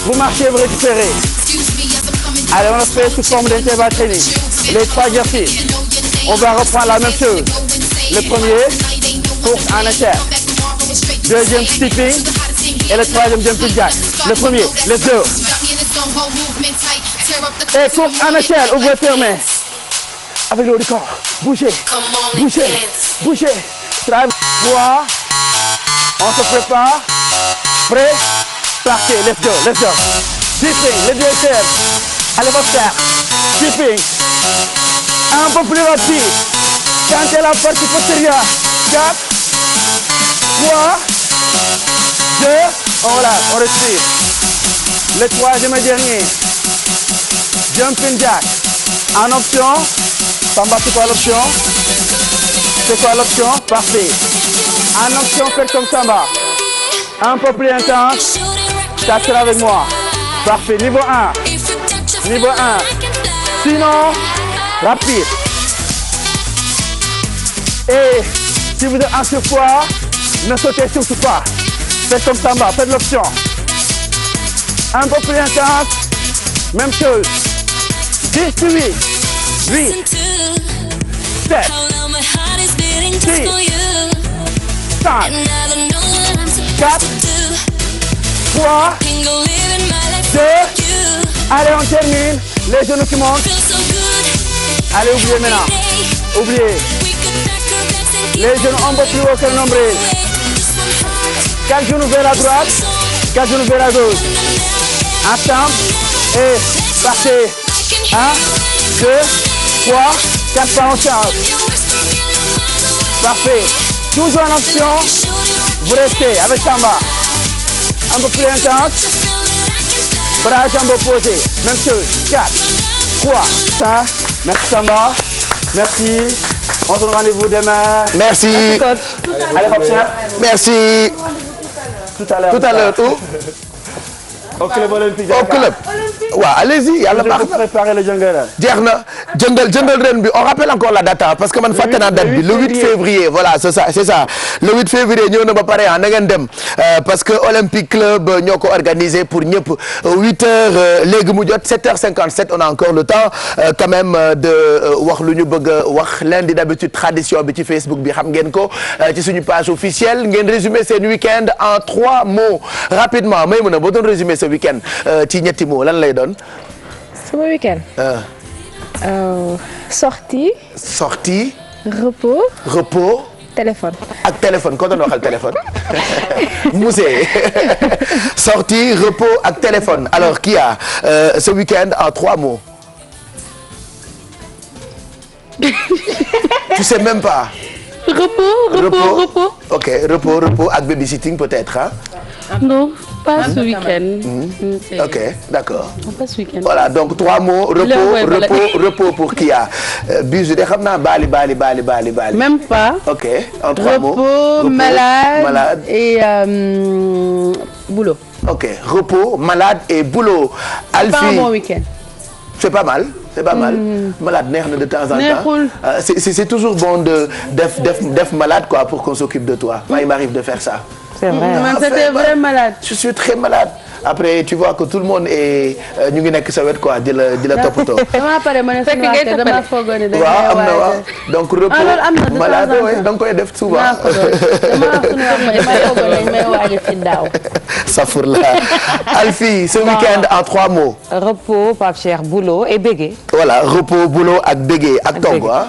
Vous marchez, vous récupérez. Allez, on le fait sous forme d'intervalle training. Les 3 exercices. On va reprendre la même chose. Le premier, course en échelle. Deuxième, stepping. Et le troisième, jumping jack. Le premier, let's go. Et course en échelle, ouvrez, fermez. Avec le haut du corps. Bougez, bougez, bougez. 3, on se prépare. Prêt, partez, let's go, let's go. Stepping, les deux termes. Allez, va faire. Stepping. Un peu plus rapide. Tentez la partie postérieure. 4, 3, 2, on relâche, on respire. Le troisième et dernier. Jumping jack. En option, Samba, c'est quoi l'option? C'est quoi l'option? Parfait. En option, faites comme Samba. Un peu plus intense. Ça sera avec moi. Parfait. Niveau 1. Niveau 1. Sinon, rapide. Et si vous êtes en surpoids, ne sautez surtout pas. Faites comme Samba, faites l'option. Un peu plus intense. Même chose. 10 to 8. 8. 7. 6. 5. 4. 3. 2. Allez, on termine. Les genoux qui montent. Allez, oubliez maintenant. Oubliez. Les genoux un peu plus haut que le nombril. 4 genoux vers la droite. 4 genoux vers la gauche. Ensemble. Et partez. 1, 2, 3, 4 pas en charge. Parfait. Toujours en option. Vous restez avec Samba. Un peu plus intense. Bras jambes opposés. Même chose. 4, 3, 5. Merci Samba. Merci. On se donne rendez-vous demain. Merci. Allez, merci. Tout à l'heure. Où? Au club olympique. Au club. waaw allez-y yàlla baax na préparer le jungle. jeex na jëndal ren bi on rappelle encore la date parce que man fàtte naa date bi le 8 février voilà c'est ça le 8 février ñëw na ba pare na ngeen dem parce que Olympique Club ñoo ko organisé pour ñëpp 8 heures léegi mu jot 7h57 on a encore le temps quand même de wax lu ñu bëgg a wax lundi d'habitude tradition bi ci Facebook bi xam ngeen ko ci suñu page officielle ngeen résumé seen week-end en 3 mots rapidement may mën a boo doon résumé ce week-end ci ñetti mots lan lay doon. sama week-end. Sortie. repos. téléphone. ak téléphone ko doon waxal téléphone. Moussé. Sortie, repos ak téléphone alors qui a ce week-end en 3 mots. Tu sais même pas. Repos. Ok, repos ak babysitting peut-être hein. Non, pas ce week-end. Ok, d'accord. Pas ce week-end. Voilà, donc 3 mots, repos pour Kia. Bijou de xam naa bali. Même pas. Ok, en 3 mots. Repos, malade et boulot. Ok, repos, malade et boulot. Alfie. Pas un bon week-end. C'est pas mal. Malade neex na de temps en temps. C'est toujours bon de def malade quoi pour qu'on s'occupe de toi. Moi il m'arrive de faire ça. C'est vrai. C'était vrai malade. Je suis très malade. Après tu vois que tout le monde est ñu ngi nekk sa wet quoi di la toppatoo. dama pare ma ne dama foogoon ne waaw am na waaw donc repos malade da nga koy def souvent. Safur la Alfie ce week-end en 3 mots. Repos, Pape Cheikh, boulot et bégué. Voilà repos boulot ak bégué ak togg ah.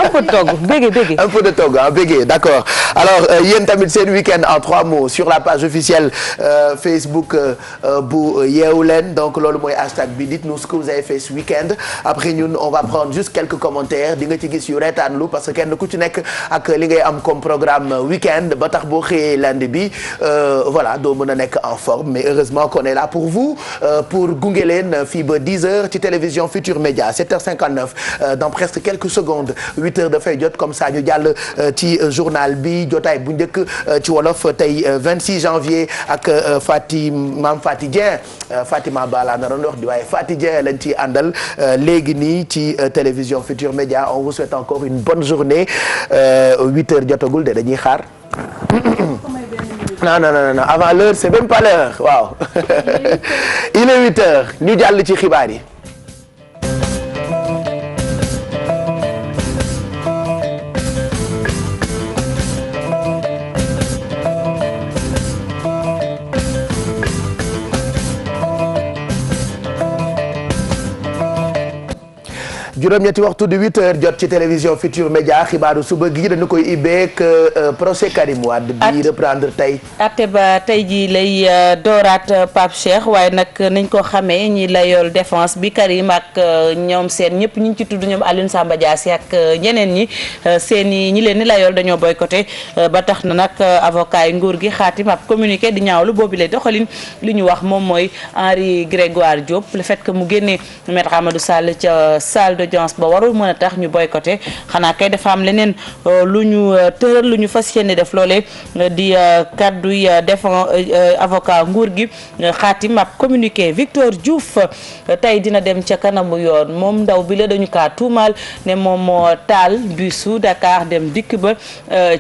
Un peu de togg bégué. Un peu de togg ah bégué d'accord alors yéen tamit seen week-end en 3 mots sur la page officielle Facebook bu Yeewu Leen donc loolu mooy hashtag bi dites-nous ce que vous avez fait ce week-end après ñun on va prendre juste quelques commentaires di nga ci gis yu reetaanlu parce que kenn ku ci nekk ak li ngay am comme programme week-end ba tax boo xëyee lundi bi voilà doo mën a nekk en forme mais heureusement qu'on est là pour vous pour gunge leen fii ba 10 heures ci télévision Futur Média 7h59 dans presque quelques secondes 8 heures dafay jot comme ça ñu jàll ci journal bi jotaay bu njëkk ci wolof tey 26 janvier ak Maam Fati Dieng Fatima Bala naroon wax di waaye Fati Dieng lañ ciy àndal léegi nii ci télévision Futur Média on vous souhaite encore une bonne journée 8 heures jotagul de dañuy xaar non avant l'heure c'est même pas l'heure waaw il est 8 heures ñu jàll ci xibaar yi. juróom-ñetti waxtu di 8 heures jot ci télévision Futur Média xibaaru suba gi dañu koy ibbeek procès Karim Wade bi reprendre tey. atte ba tey jii lay dooraat Pape Cheikh waaye nag nañ ko xamee ñi layool défense bi Karim ak ñoom seen ñëpp ñu ci tudd ñoom Alioune Samba Diassi ak ñeneen ñi seen i ñi leen ni layool dañoo boycotté ba tax na nag avocat yi nguur gi xaatim ab communiqué di ñaawlu boobu lay doxalin li ñu wax moom mooy Henri Grégoire Diop le fait que mu génnee maître Amadou Sall ca salle d'audience ba warul mën a tax ñu boycotté xanaa kay dafa am leneen lu ñu tëral lu ñu fas yéene def loolee di kadduy défense avocat nguur gi xaatim ab communiqué Victor Diouf tey dina dem ca kanamu yoon moom ndaw bi la dañu kaa tuumaal ne moom moo taal busu Dakar dem dikk ba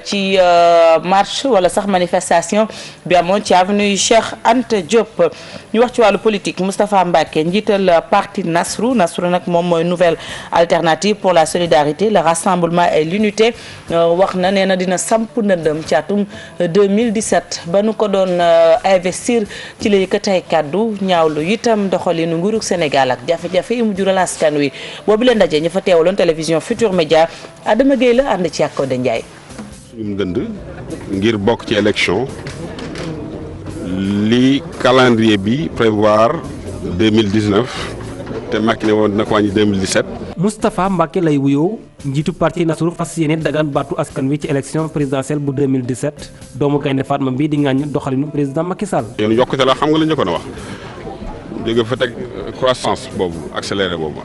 ci marche wala sax manifestation bi amoon ci avenue Cheikh Anta Diop. ñu wax ci wàllu politique Moustapha Mbacké njiital parti Nasrou nag moom mooy nouvelle alternative pour la solidarité le rassemblement et l'unité wax na nee na dina samp ndëndëm ci atum 2017 ba nu ko doon investir ci la yëkkati ay kàddu ñaawlu itam doxalinu nguurug Sénégal ak jafe-jafe yi mu jural askan wi boobu leen ndaje ñu fa teewaloon télévision Futur Média Adama Gueye la ànd ci ak Codé Ndiaye. suñu ndënd ngir bokk ci élection li calendrier bi prévoir 2019 te Macky ne woon dina ko wàññi 2017. Moustapha Mbacké lay wuyoo njiitu parti Nasrou fas yéene dagaan baatu askan wi ci élection présidentielle bu 2017 doomu Gaynde Fatma bi di ŋàññ doxalinu président Macky Sall. yéen yokkute la xam nga la ñu ko wax jóge fa teg croissance boobu accéléré boobu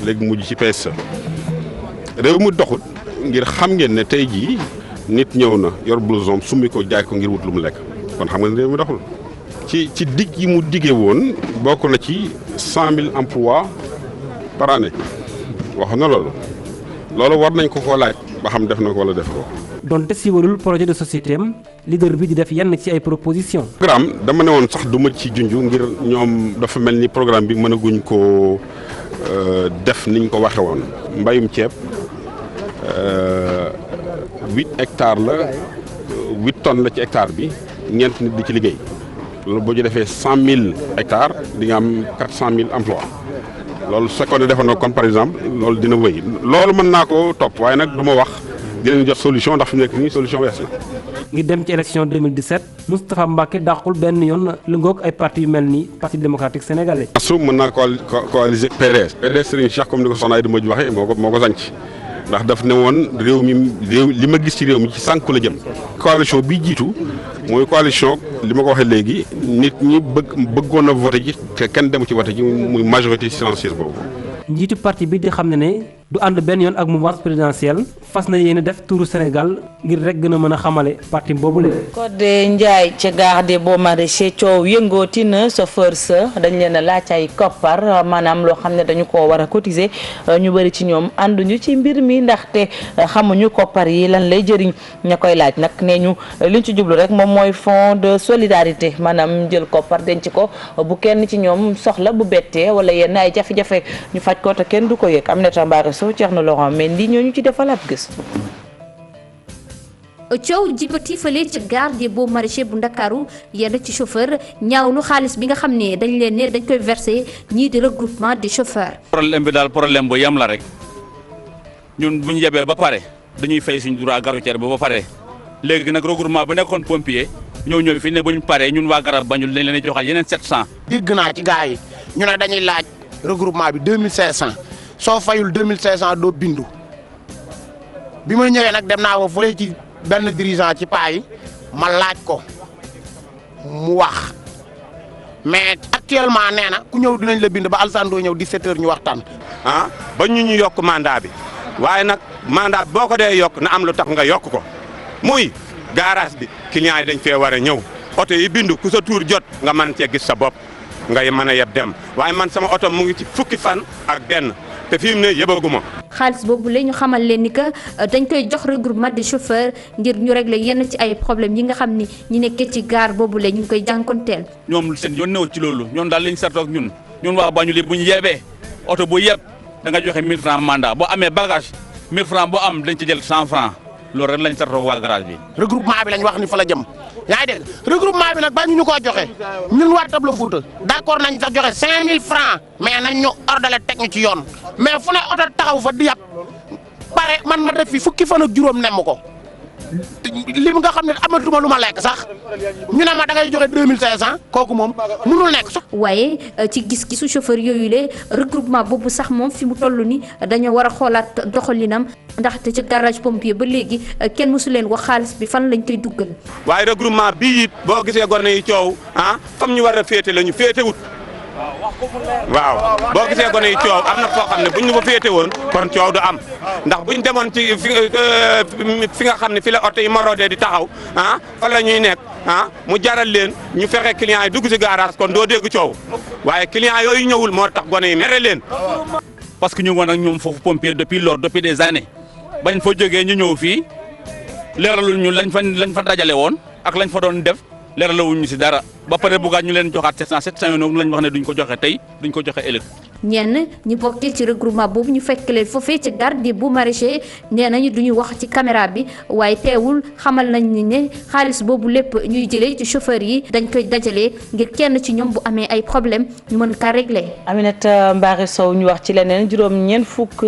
léegi mujj ci PSE réew mu doxut ngir xam ngeen ne tey jii nit ñëw na yor blouson summi ko jaay ko ngir wut lu mu lekk kon xam nga ne réew mi doxul. ci digg yi mu diggee woon bokk na ci 100 000 emplois par année wax na loolu war nañ ko laaj ba xam def na ko wala def ko. donte siiwalul projet de société am leader bi di def yenn ci ay propositions. programme dama ne woon sax du ma ci junj ngir ñoom dafa mel ni programme bi mën a guñ koo def niñ ko waxe woon mbayum ceeb 8 hectares la 8 tonnes la ci hectare bi ñeent nit di ci liggéey. loolu boo ci defee 100 000 hectares di nga am 400 000 emplois loolu su fekkoon ne defoon na kon par exemple loolu dina wéy loolu mën naa ko topp waaye nag du ma wax di leen jot solution ndax fi mu nekk nii solution wees na. ngir dem ci élection 2017 Moustapha Mbacké dàqul benn yoon lëngoog ay parti yu mel ni parti démocratique sénégalais. su mën naa coaliser PDS. PDS Serigne Cheikh comme ni ko soxna Aïda Mbodj waxee moo ko sanc ndax daf ne woon réew li ma gis ci réew mi ci sànku la jëm. coalition bi jiitu mooy coalition li ma ko waxee léegi nit ñi bëggoon a voté ji te kenn demu ci voté ji muy majorité silencieuse boobu. njiitu parti bi di xam ne du ànd benn yoon ak mouvance présidentielle fas na yéene def tuuru Sénégal ngir rek gën a mën a xamale parti boobu la. Codé Ndiaye ca gare des Beaux Maraîchers coow yëngooti na chauffeur sa dañ leen a laaj ay koppar maanaam loo xam ne dañu koo war a cotiser ñu bëri ci ñoom ànduñu ci mbir mi ndaxte xamuñu koppar yi lan lay jëriñ ña koy laaj nag nee ñu liñ ci jublu rek moom mooy fonds de solidarité maanaam jël koppar denc ko bu kenn ci ñoom soxla bu bettee wala yenn ay jafe-jafe ñu faj ko te kenn du ko yëg am na tambaare soo Thierno Laurent Mendy ñooñu ci defal ab gëstu. coow jibati fële ci gare des Beaux Maraîchers bu Ndakaaru yenn ci chauffeur ñaawlu xaalis bi nga xam ne dañ leen ne dañ koy verser ñii di regroupement des chauffeurs. problème bi daal problème bu yem la rek ñun bu ñu yebee ba pare dañuy fay suñu droit gare routière ba pare léegi nag regroupement bu nekkoon pompier ñëw fi ne bu ñu paree ñun waa garab bañul dañ leen joxal yeneen 700. dégg naa ci gars yi ñu ne dañuy laaj regroupement bi 2500 soo fayul 2500 doo bindu bi ma ñëwee nag dem naa ko fële ci benn dirigeant ci paa yi ma laaj ko mu wax mais actuellement nee na ku ñëw dinañ la bind ba Alassane doo ñëw 17h ñu waxtaan. ba ñu yokk mandat bi waaye nag mandat boo ko dee yokk na am lu tax nga yokk ko muy garage bi client yi dañ fee war a ñëw oto yi bindu ku sa tuur jot nga mën cee gis sa bopp ngay mën a yeb dem waaye man sama oto mu ngi ci fukki fan ak benn te fi mu ne yebaguma. xaalis boobu la ñu xamal leen ni que dañ koy jox regroupement des chauffeurs ngir ñu régler yenn ci ay problèmes yi nga xam ni ñi nekkee ci gare boobu la ñu ngi koy jànkonteel. ñoom seen yoon newul ci loolu ñoom daal lañ sartoog ñun waa Banjul bu ñu yebee oto bu yeb da nga joxe 1000 francs mandat boo amee bagage 1000 francs boo am dañ ci jël 100 francs loolu rek lañ sartoog waa garage bi. regroupement bi lañ wax ni fa la jëm yaa ngi dégg regroupement bi nag ba ñu koo joxe ñun waa Tableau Fouta d'accord nañ sax joxe 5000 francs mais nañ ñu ordale teg ñu ci yoon mais fu ne oto taxaw fa di yàpp pare man ma def fi fukki fan ak juróom nemm ko li nga xam ne amatuma lu ma lekk sax ñu ne ma da ngay joxe 2500 kooku moom mënul nekk sax. waaye ci gis-gisu chauffeur yooyu le regroupement boobu sax moom fi mu toll ni dañoo war a xoolaat doxalinam ndaxte ci garage pompier ba léegi kenn mësu leen wax xaalis bi fan lañ koy duggal. waaye regroupement bii it boo gisee gone yi coow fam ñu war a féete la ñu féete wut waaw boo gisee gone yi coow am na foo xam ne buñ ñu fa féete woon kon coow du am ndax buñ demoon ci fi nga xam ne fi la oto yi maroodee di taxaw fa la ñuy nekk mu jaral leen ñu fexe clients yi dugg ci garage kon doo dégg coow waaye clients yooyu ñëwul moo tax gone yi mere leen. parce que ñu ngi woon ak ñoom foofu pompier depuis des années bañ fa jógee ñu ñëw fii leeralul ñu lañ fa dajale woon ak lañ fa doon def. leeralawuñ ñu ci dara ba pare bëggaat ñu leen joxaat 700 yoon lañ wax ne duñ ko joxe tey duñ ko joxe ëllëg. ñenn ñi bokkee ci regroupement boobu ñu fekk leen foofee ci garde bu maraîcher nee nañu duñu wax ci caméra bi waaye teewul xamal nañ ni ne xaalis boobu lépp ñuy jëlee ci chauffeur yi dañ koy dajalee ngir kenn ci ñoom bu amee ay problème ñu mën kaa régler. Aminata Mbaare Sow ñu wax ci leneen juróom-ñeent fukk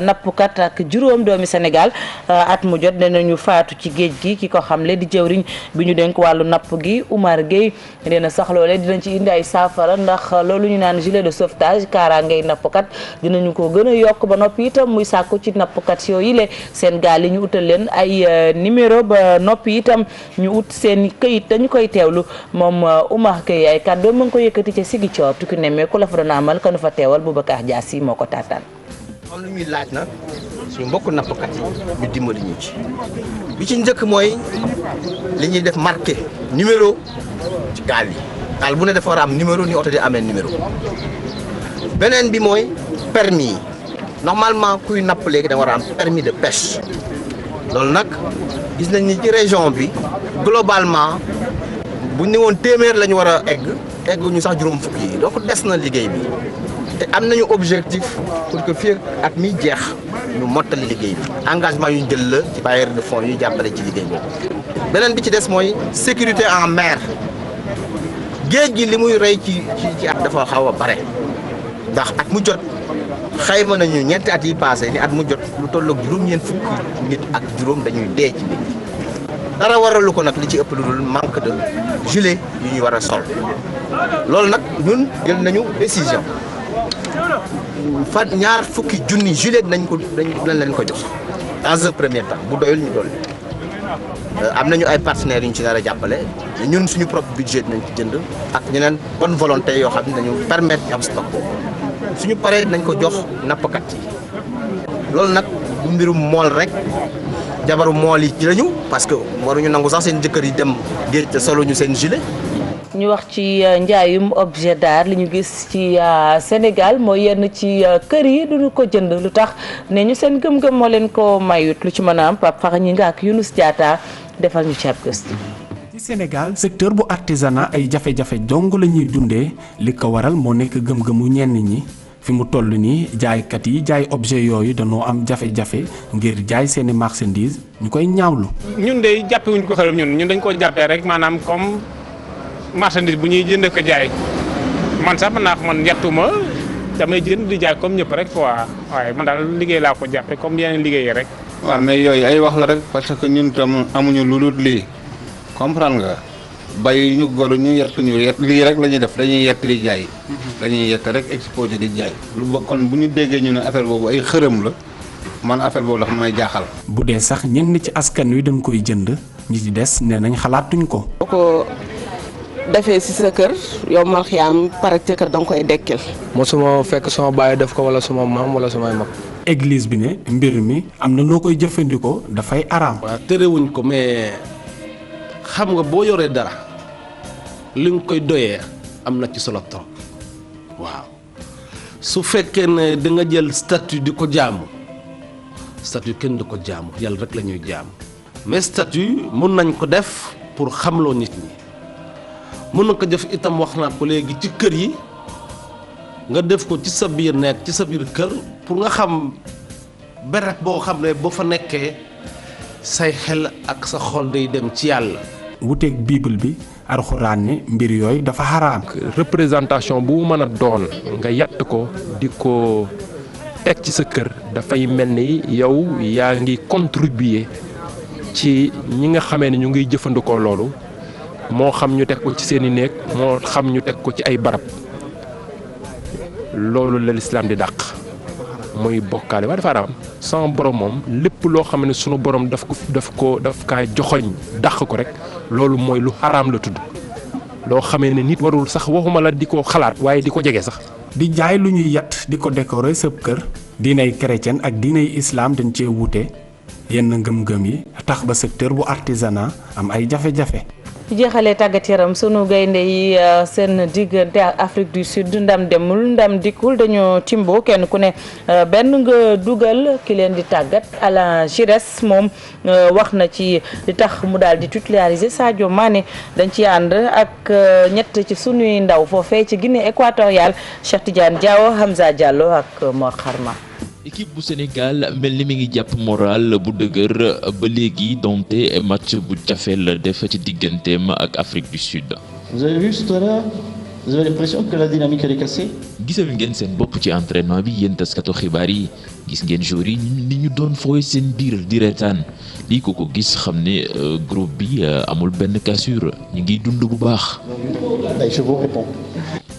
nappkat ak juróom doomi Sénégal at mu jot dinañu faatu ci géej gi ki ko xamle di jëwriñ bi ñu dénk wàllu napp gi Oumar Gueye nee na sax loolee dinañ ci indi ay saafara ndax loolu ñu naan gilet de sauvetage ngay nappkat dinañu ko gën a yokk ba noppi itam muy sàkku ci nappkat yooyu le seen gaal yi ñu utal leen ay numéro ba noppi itam ñu ut seen këyit dañu koy teewlu moom Oumar Gueye ay kàddu mu ngi ko yëkkati ca Sigi Coob tukki nemmeeku la fa doon amal kanu fa teewal Boubacar Diassi moo ko taataan. am lu ñuy laaj nag suñu mbokk nappkat yi ñu dimbali ñu ci bi ci njëkk mooy li ñuy def marqué numéro ci gaal yi gaal bu ne dafa war a am numéro ni oto di amee numéro. beneen bi mooy permis yi normalement kuy napp léegi da war a am permis de pêche loolu nag gis nañ ni ci région bi globalement bu ñu woon téeméer la ñu war a egg ñu sax juróom fukk yi donc des na liggéey bi te am nañu objectif pour que fii at mi jeex ñu mottali liggéey bi engagement yu ñu jël la ci bailleur de fonds yu jàppale ci liggéey boobu. beneen bi ci des mooy sécurité en mer géej gi li muy rey ci at dafa xaw a bare. ndax at mu jot xayma nañu ñeenti at yi passé ni at mu jot lu tolloog juróom-ñeent fukki nit ak juróom dañuy dee ci biir dara waralu ko nag li ci ëpp lu dul manque de gilet yu ñu war a sol loolu nag ñun jël nañu décision fa ñaar fukki junni gilet nañ leen ko jox dans un premier temps bu doyul ñu dolli am nañu ay partenaires yu ñu ci nar a jàppale ñun suñu propre budget nañ ci jënd ak ñeneen bonne volonté yoo xam ne dañu permettre ñu am stock suñu paree nañ ko jox nappkat yi loolu nag bu mbirum mool rek jabaru mool yi ci lañu parce que waruñu nangu sax seen jëkkër yi dem géej te solo ñu seen gilet. ñu wax ci njaayum objet d'art li ñu gis ci Sénégal mooy yenn ci kër yi duñu ko jënd lu tax ne ñu seen gëm-gëm moo leen ko mayut lu ci mën a am Pape Faxa ñi nga ak Younous Diatta defal ñu ci ab gëstu. ci Sénégal secteur bu artisanat ay jafe-jafe dong la ñuy dundee li ko waral moo nekk gëm-gëmu ñenn ñi fi mu toll nii jaaykat yi jaay objet yooyu dañoo am jafe-jafe ngir jaay seeni marchandise ñu koy ñaawlu. ñun de jàppewuñ ko xel ñun dañ ko jàppee rek maanaam comme marchandise bu ñuy jënd ko jaay man sax man yettuma damay jënd di jaay comme ñëpp rek quoi waaye man daal liggéey laa ko jàppee comme yeneen liggéey rek. waaw mais yooyu ay wax la rek parce que ñun tam amuñu lu dul lii comprendre nga bay ñu golu ñu yett lii rek la ñuy def dañuy yett di jaay. dañuy yett rek exposé di jaay. lu ba kon bu ñu déggee ñu ne affaire boobu ay xërëm la man affaire boobu dafa may jaaxal. bu dee sax ñenn ci askan wi dañ koy jënd ñi ci des nee nañ xalaatuñ ko. boo ko defee ci sa kër yow mal xiyaam pare ci kër danga koy dekkil. mosuma fekk sama baay def ko wala sama maam wala samay mag. église bi ne mbir mi am na noo koy jëfandikoo dafay araam. waaw terewuñ ko mais xam nga boo yoree dara li nga koy doyee am na ci solo trop waaw su fekkee ne da nga jël statut di ko jaamu statut kenn du ko jaamu yàlla rek la ñuy jaamu mais statut mun nañ ko def pour xamloo nit ñi mun na ko def itam wax naa ko léegi ci kër yi nga def ko ci sa biir nekk ci sa biir kër pour nga xam béréb boo xam ne boo fa nekkee say xel ak sa xol day dem ci yàlla. wuteeg bible bi alxuraan ne mbir yooyu dafa xaraam. représentation bu mu mën a doon nga yatt ko di ko teg ci sa kër dafay mel ni yow yaa ngi contribuer ci ñi nga xamee ne ñu ngi jëfandikoo loolu moo xam ñu teg ko ci seeni néeg moo xam ñu teg ko ci ay barab loolu la lislaam di dàq muy bokkaale waaye dafa araam sama borom moom lépp loo xam ne sunu borom daf kaa joxoñ dàq ko rek loolu mooy lu xaraam la tudd loo xamee ne nit warul sax waxuma la di ko xalaat waaye di ko jege sax. di jaay lu ñuy yat di ko décorer sëb kër diinay chrétien ak diinay islam dañ cee wuute yenn ngëm-ngëm yi tax ba secteur bu artisanat am ay jafe-jafe. jeexalee tàggat yaram sunu gaynde yi seen diggante ak Afrique du Sud ndam demul ndam dikkul dañoo timbo kenn ku ne benn nga dugal ki leen di tàggat Alain Giresse moom wax na ci li tax mu daal di titulariser Sadio Mané dañ ci ànd ak ñett ci sunuy ndaw foofee ci Guinée équatoriale Cheikh Tidiane Diawo Hamza Diallo ak Mor Kharma. équipe bu Sénégal mel ni mi ngi jàpp moral bu dëgër ba léegi donte match bu jafe la def ci digganteem ak Afrique du Sud. Vous avez vu tout à l'heure? Vous avez l'impression que la dynamique elle est cassée? gisal ngeen seen bopp ci entraînement bi yéen taskatu xibaar yi gis ngeen joueurs yi ni ñu doon fooy seen biir di reetaan lii ko gis xam ne groupe bi amul benn cassure ñu ngi dund bu baax. Je vous réponds.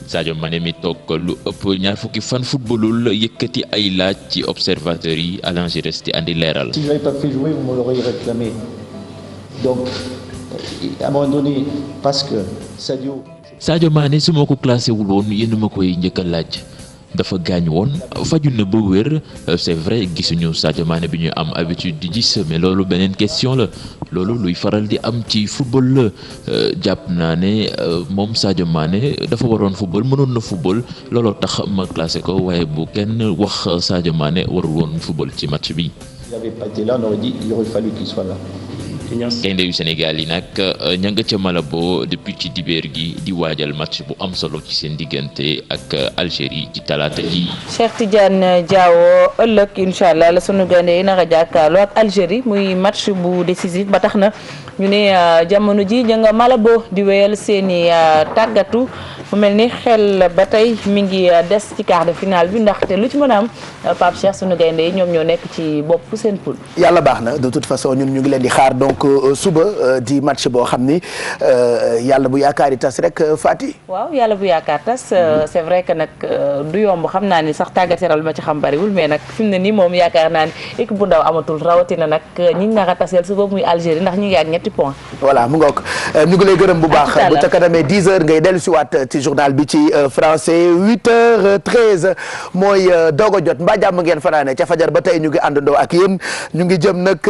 Sadio Mané mi toog lu ëpp ñaar fukki fan footballul yëkkati ay laaj ci observateurs yi Alain Giresse di andi leeral. Si je n'avais pas fait jouer, vous me l'auriez réclamé. Donc, à un moment donné, parce que Sadio Mané su ma ko classé wul woon yéen ma koy njëkk a laaj dafa gaañ woon faju na ba wér c'est vrai gisuñu Sadio Mané bi ñu am habitude di gis mais loolu beneen question la loolu luy faral di am ci football la jàpp naa ne moom Sadio Mané dafa waroon football mënoon na football looloo tax ma classé ko waaye bu kenn wax Sadio Mané warul woon football ci match bi. S'il n'avait pas été là, on aurait dit il aurait fallu qu'il soit là. gaynde yu Sénégal yi nag ña nga ca Malabo depuis ci dibeer gi di waajal match bu am solo ci seen diggante ak Algérie ci talaata ji. Cheikh Tidiane Diawo ëllëg incha allah la sunu gaynde yi naka jàkkaarloo ak Algérie muy match bu décisif ba tax na ñu ne jamono ji ña nga Malabo di wéyal seeni tàggatu mu mel ni xel ba tey mi ngi des ci quart de finale bi ndaxte lu ci mën a am Pape Cheikh sunu gaynde yi ñoom ñoo nekk ci bopp seen poule. yàlla baax na de toute façon ñun ñu ngi leen di xaar donc suba di match boo xam ni yàlla bu yaakaar yi tas rek Fati. waaw yàlla bu yaakaar tas c'est vrai que nag du yomb xam naa ni sax tàggat yaram li ma ci xam bariwul mais nag fi mu ne nii moom yaakaar naa ni équipe bu ndaw amatul rawatina nag ñi ñu naan a taseel suba muy Algérie ndax ñi ngi ak ñetti points. voilà mu ngoog ñu ngi lay gërëm bu baax bu ca kanamee 10h ngay dellu si waat ci journal bi ci français 8h13 mooy doog a jot mbaa jàmm ngeen fanaane ca fajar ba tey ñu ngi àndandoo ak yéen ñu ngi jëm nag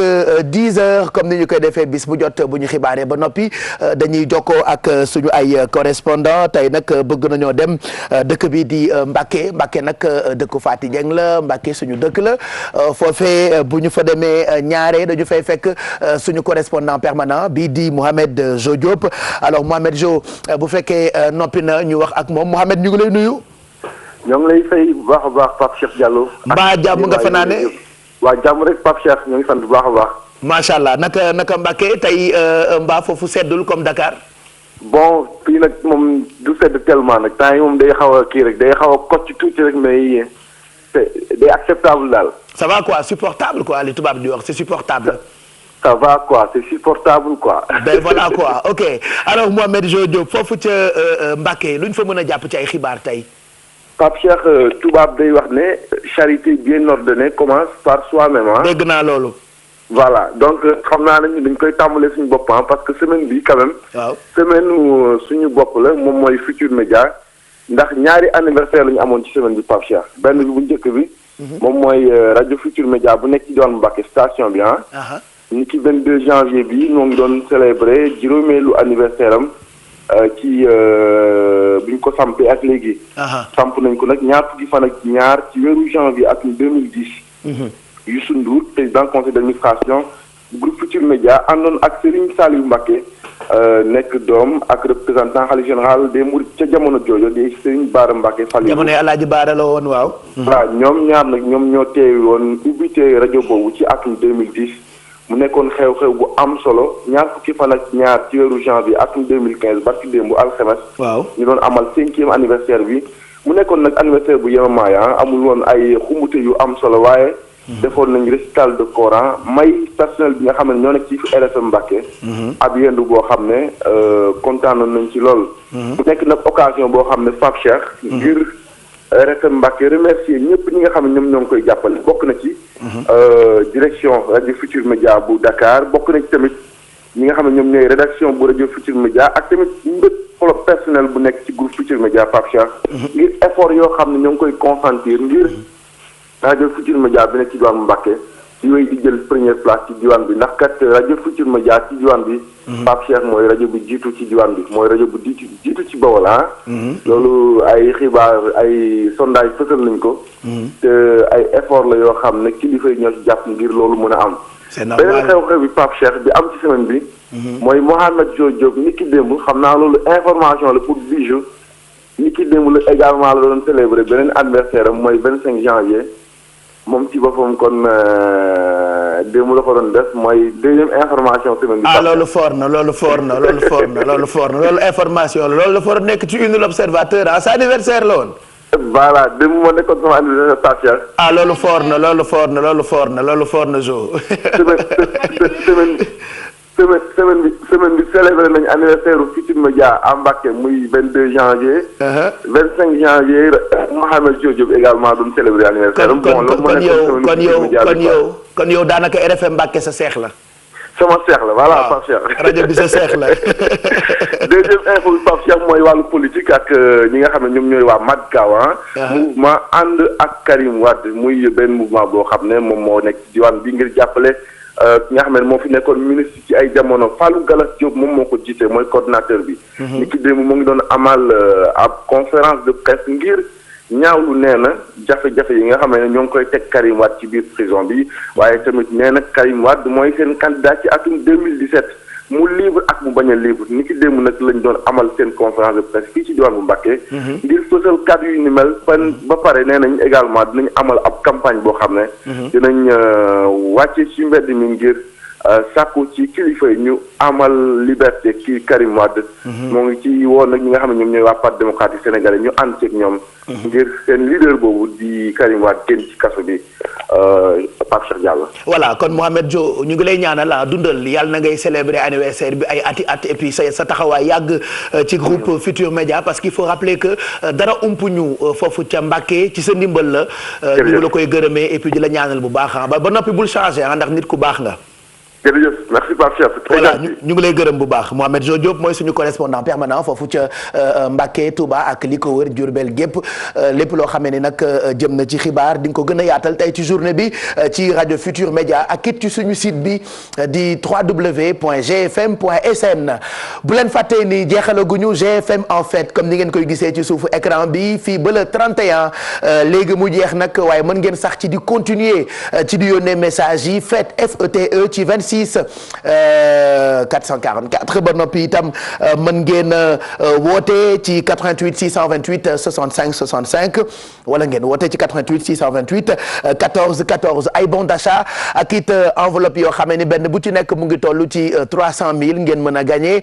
10h comme ni ñu koy defee bis bu jot bu ñu xibaaree ba noppi dañuy jokkoo ak suñu ay correspondant tey nag bëgg nañoo dem dëkk bi di Mbacké nag dëkku Faty Dieng la Mbacké suñu dëkk la foofee bu ñu fa demee ñaare dañu fay fekk suñu correspondant permanent bi di Mohamed Jo Diop alors Mohamed Jo bu fekkee noppi na ñu wax ak moom Mohamed ñu ngi lay nuyu. ñoo ngi lay fay bu baax a baax Pape Cheikh Diallo. mbaa jàmm nga fanaane. waaw jàmm rek Pape Cheikh ñoo ngi sant bu baax a baax. macha allah naka Mbacké tey mbaa foofu seddul comme Dakar. bon fii nag moom du sedd tellement nag temps yi moom day xaw a kii rek day xaw a kocc tuuti rek mais day acceptable daal. ça va quoi supportable quoi li tubaab di wax c'est supportable. ça va quoi c'est supportable quoi. ben voilà quoi ok alors Mohamed Jo Diop foofu ca Mbacké lu ñu fa mën a jàpp ci ay xibaar tey. Pape Cheikh tubaab day wax ne charité bien ordonnée commence par soi-même ah. dégg naa loolu. voilà donc xam naa ne dañ koy tàmbalee suñu bopp parce que semaine bi quand même. waaw semaine suñu bopp la moom mooy Futur Média ndax ñaari anniversaire la ñu amoon ci semaine bi Pape Cheikh benn bi bu njëkk bi. moom mooy rajo Futur Média bu nekk ci doon Mbacké station bi ah. ni ki 22 janvier bi ñoo ngi doon célébrer juróomeelu anniversaire am ci bi ñu ko sampee ak léegi. samp nañ ko nag ñaar fukki fan ak ñaar ci weeru janvier ak 2010. Youssou Ndour président conseil d'administration groupe Futur Média àndoon ak Serigne Saliou Mbacké nekk doom ak représentant khalife général des Mourides ca jamono joojo di Serigne Bara Mbacké Fallilou. jamono Alaaji Bara la woon waaw. waaw ñoom ñaar nag ñoom ñoo teewi woon ubbite rajo boobu ci atum 2010 mu nekkoon xew-xew bu am solo ñaar fukki fan ak ñaar ci weeru janvier atum 2015 barki démb alxames. waaw ñu doon amal 5e anniversaire bi mu nekkoon nag anniversaire bu yemamaay amul woon ay xumbute yu am solo waaye. defoon nañ récital de Coran may personnel bi nga xam ne ñoo nekk ci RFM Mbacké. ab yendu boo xam ne kontaanoon nañ ci lool. mu nekk nag occasion boo xam ne Pape Cheikh. ngir RFM Mbacké remercier ñëpp ñi nga xam ne ñoom ñoo ngi koy jàppale bokk na ci. direction rajo Futur Média bu Dakar bokk na ci tamit ñi nga xam ne ñoom ñooy rédaction bu rajo Futur Média ak tamit mbët personnel bu nekk ci groupe Futurs Médias Pape Cheikh. ngir effort yoo xam ne ñoo ngi koy consentir ngir rajo Futurs Médias bi nekk ci diwaan Mbacké yooyu di jël première place ci diwaan bi ndax kat rajo Futurs Médias ci diwaan bi. Pape Cheikh mooy rajo bu jiitu ci diwaan bi mooy rajo bu jiitu ci Bawol ah. loolu ay xibaar ay sondage fësal nañ ko. te ay effort la yoo xam ne kilifa yi ñoo ci jàpp ngir loolu mën a am. c'est normal beneen xew-xew bi Pape Cheikh bi am ci semaine bi. mooy Mouhamed Diop ni ki démb xam naa loolu information la pour Bijou ni ki démb la également la doon célébrer beneen anniversaire am mooy 25 janvier moom ci boppam kon démb la ko doon def mooy deuxième information semaine bi. loolu fort na loolu information la loolu la fort nekk ci une l'observateur sa anniversaire la woon. voilà démb moo nekkoon sama anniversaire Pape Cheikh. loolu fort na Jo. semaine bi célébré nañu anniversaire u Futurs Médias à Mbacké muy 22 janvier. 25 janvier Mouhamed Diop également doon célébré anniversaire am. kon yow daanaka RFM Mbacké sa seex la. sama seex la voilà Pape Cheikh. rajo bi sa seex la. deuxième info bi Pape Cheikh mooy wàllu politique ak ñi nga xam ne ñoom ñooy waa Madkaw mouvement ànd ak Karim Wade muy benn mouvement boo xam ne moom moo nekk ci diwaan bi ngir jàppale. ki nga xam ne moo fi nekkoon ministre ci ay jamono Fallou Gallas Diop moom moo ko jiite mooy coordinateur bi. ni ki démb mu ngi doon amal ab conférence de presse ngir ñaawlu nee na jafe-jafe yi nga xam ne ñoo ngi koy teg Karim Wade ci biir prison bi waaye tamit nee na Karim Wade mooy seen candidat ci atum 2017 mu libre ak mu bañ a libre ni ki démb nag lañ doon amal seen conférence de presse fii ci diwaan bu Mbacké. ngir fësal kàddu yu ni mel ba pare nee nañ également dinañ amal ab campagne boo xam ne. dinañ wàcce ci mbedd mi ngir sàkku ci kilifa yi ñu amal liberté kii Karim Wade. moo ngi ci woon nag ñi nga xam ne ñoom ñooy waa Parti démocratique sénégalais ñu ànd ceeg ñoom. ngir seen leader boobu di Karim Wade génn ci kaso bi Pape Cheikh Diallo. voilà kon Mouhamed Diop ñu ngi lay ñaanal dundal yàlla na ngay célébrer anniversaire bi ay ati et puis sa taxawaay yàgg ci groupe Futurs Médias parce qu'il faut rappeler que dara umpu ñu foofu ca Mbacké ci sa ndimbal la. ñu ngi la koy gërëmee et puis di la ñaanal bu baax ba noppi bul changer ndax nit ku baax nga. jërëjëf merci Pape Cheikh. voilà ñu ngi lay gërëm bu baax Mouhamed Diop mooy suñu correspondant permanent foofu ca Mbacké Touba ak li ko wër Diourbel gépp lépp loo xamee ni nag jëm na ci xibaar di nga ko gën a yaatal tey ci journée bi ci rajo Futurs Médias ak it ci suñu site bi di www.gfm.sn bu leen fàttee ni jeexalaguñu GFM en fête comme ni ngeen koy gisee ci suufu écran bi fii ba le 31 léegi mu jeex nag waaye mën ngeen sax ci di continuer ci di yónnee message yi fête FETE ci 26 444 ba noppi itam mën ngeen woote ci 88 628 65 65 wala ngeen woote ci 88 628 14 14 ay bon d'achat ak it enveloppe yoo xamee ni benn bu ci nekk mu ngi toll ci 300 000 ngeen mën a gagné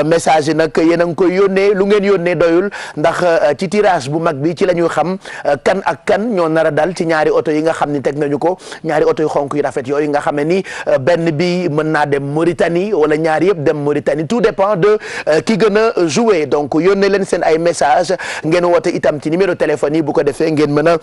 message yi nag yéen a ngi koy yónnee lu ngeen yónnee doyul ndax ci tirage bu mag bi ci la ñuy xam kan ak kan ñoo nar a dal ci ñaari oto yi nga xam ni teg nañu ko ñaari oto yu xonk yu rafet yooyu nga xam ne ni benn bi mën naa dem Mauritanie wala ñaar yëpp dem Mauritanie tout dépend de ki gën a jouer donc yónnee leen seen ay message ngeen woote itam ci numéro téléphone yi bu ko defee ngeen mën a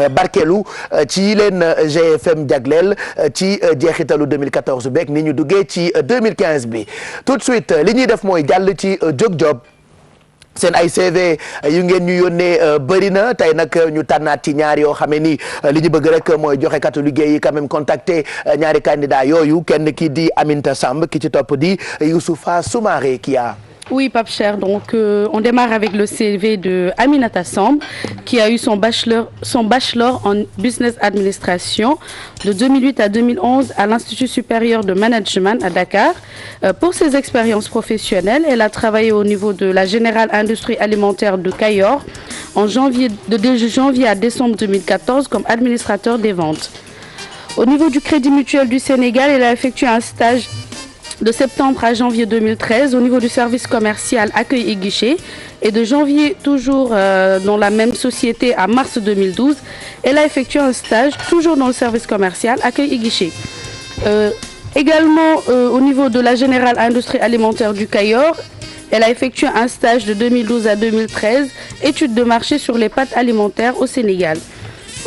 barkeelu ci leen GFM jagleel ci jeexitalu 2014 beeg ni ñu duggee ci 2015 bi tout de suite li ñuy def mooy jàll ci Jóg Job seen ay CV yu ngeen ñu yónnee bëri na tey nag ñu tànnaat ci ñaar yoo xamee ni li ñu bëgg rek mooy joxe katu liggéey yi quand même contacter ñaari candidat yooyu kenn ki di Aminata Samb ki ci topp di Youssoufa Soumaré qui a. Oui, Pape Cheikh, donc on démarre avec le CV de Aminata Samb qui a eu son bachelor en Business Administration de 2008 à 2011 à l'Institut supérieur de management à Dakar. Pour ses expériences professionnelles, elle a travaillé au niveau de la Générale Industrie Alimentaire de Kayor de janvier à décembre 2014 comme administrateur des ventes. Au niveau du Crédit Mutuel du Sénégal, elle a effectué un stage de septembre à janvier 2013 au niveau du service commercial accueil et guichet et de janvier toujours dans la même société à mars 2012 elle a effectué un stage toujours dans le service commercial accueil et guichet également au niveau de la Générale Industrie Alimentaire du Cayor elle a effectué un stage de 2012 à 2013 étude de marché sur les pâtes alimentaires au Sénégal.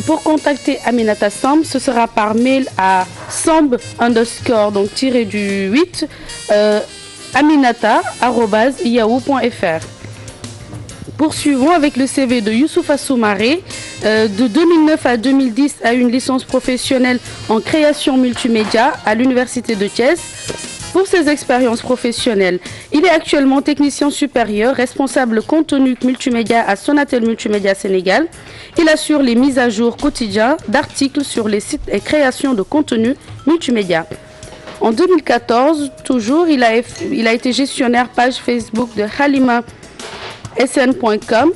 Pour contacter Aminata Samb, ce sera par mail à samb_ donc tiré du 8 aminata@yahoo.fr. Poursuivons avec le CV de Youssoufa Soumaré. De 2009 à 2010, a une licence professionnelle en création multimédia à l'Université de Thiès. Pour ses expériences professionnelles, il est actuellement technicien supérieur, responsable contenu multimédia à Sonatel Multimédia Sénégal. Il assure les mises à jour quotidiennes d'articles sur les sites et création de contenu multimédia. En 2014, toujours, il a été gestionnaire page Facebook de HalimaSN.com.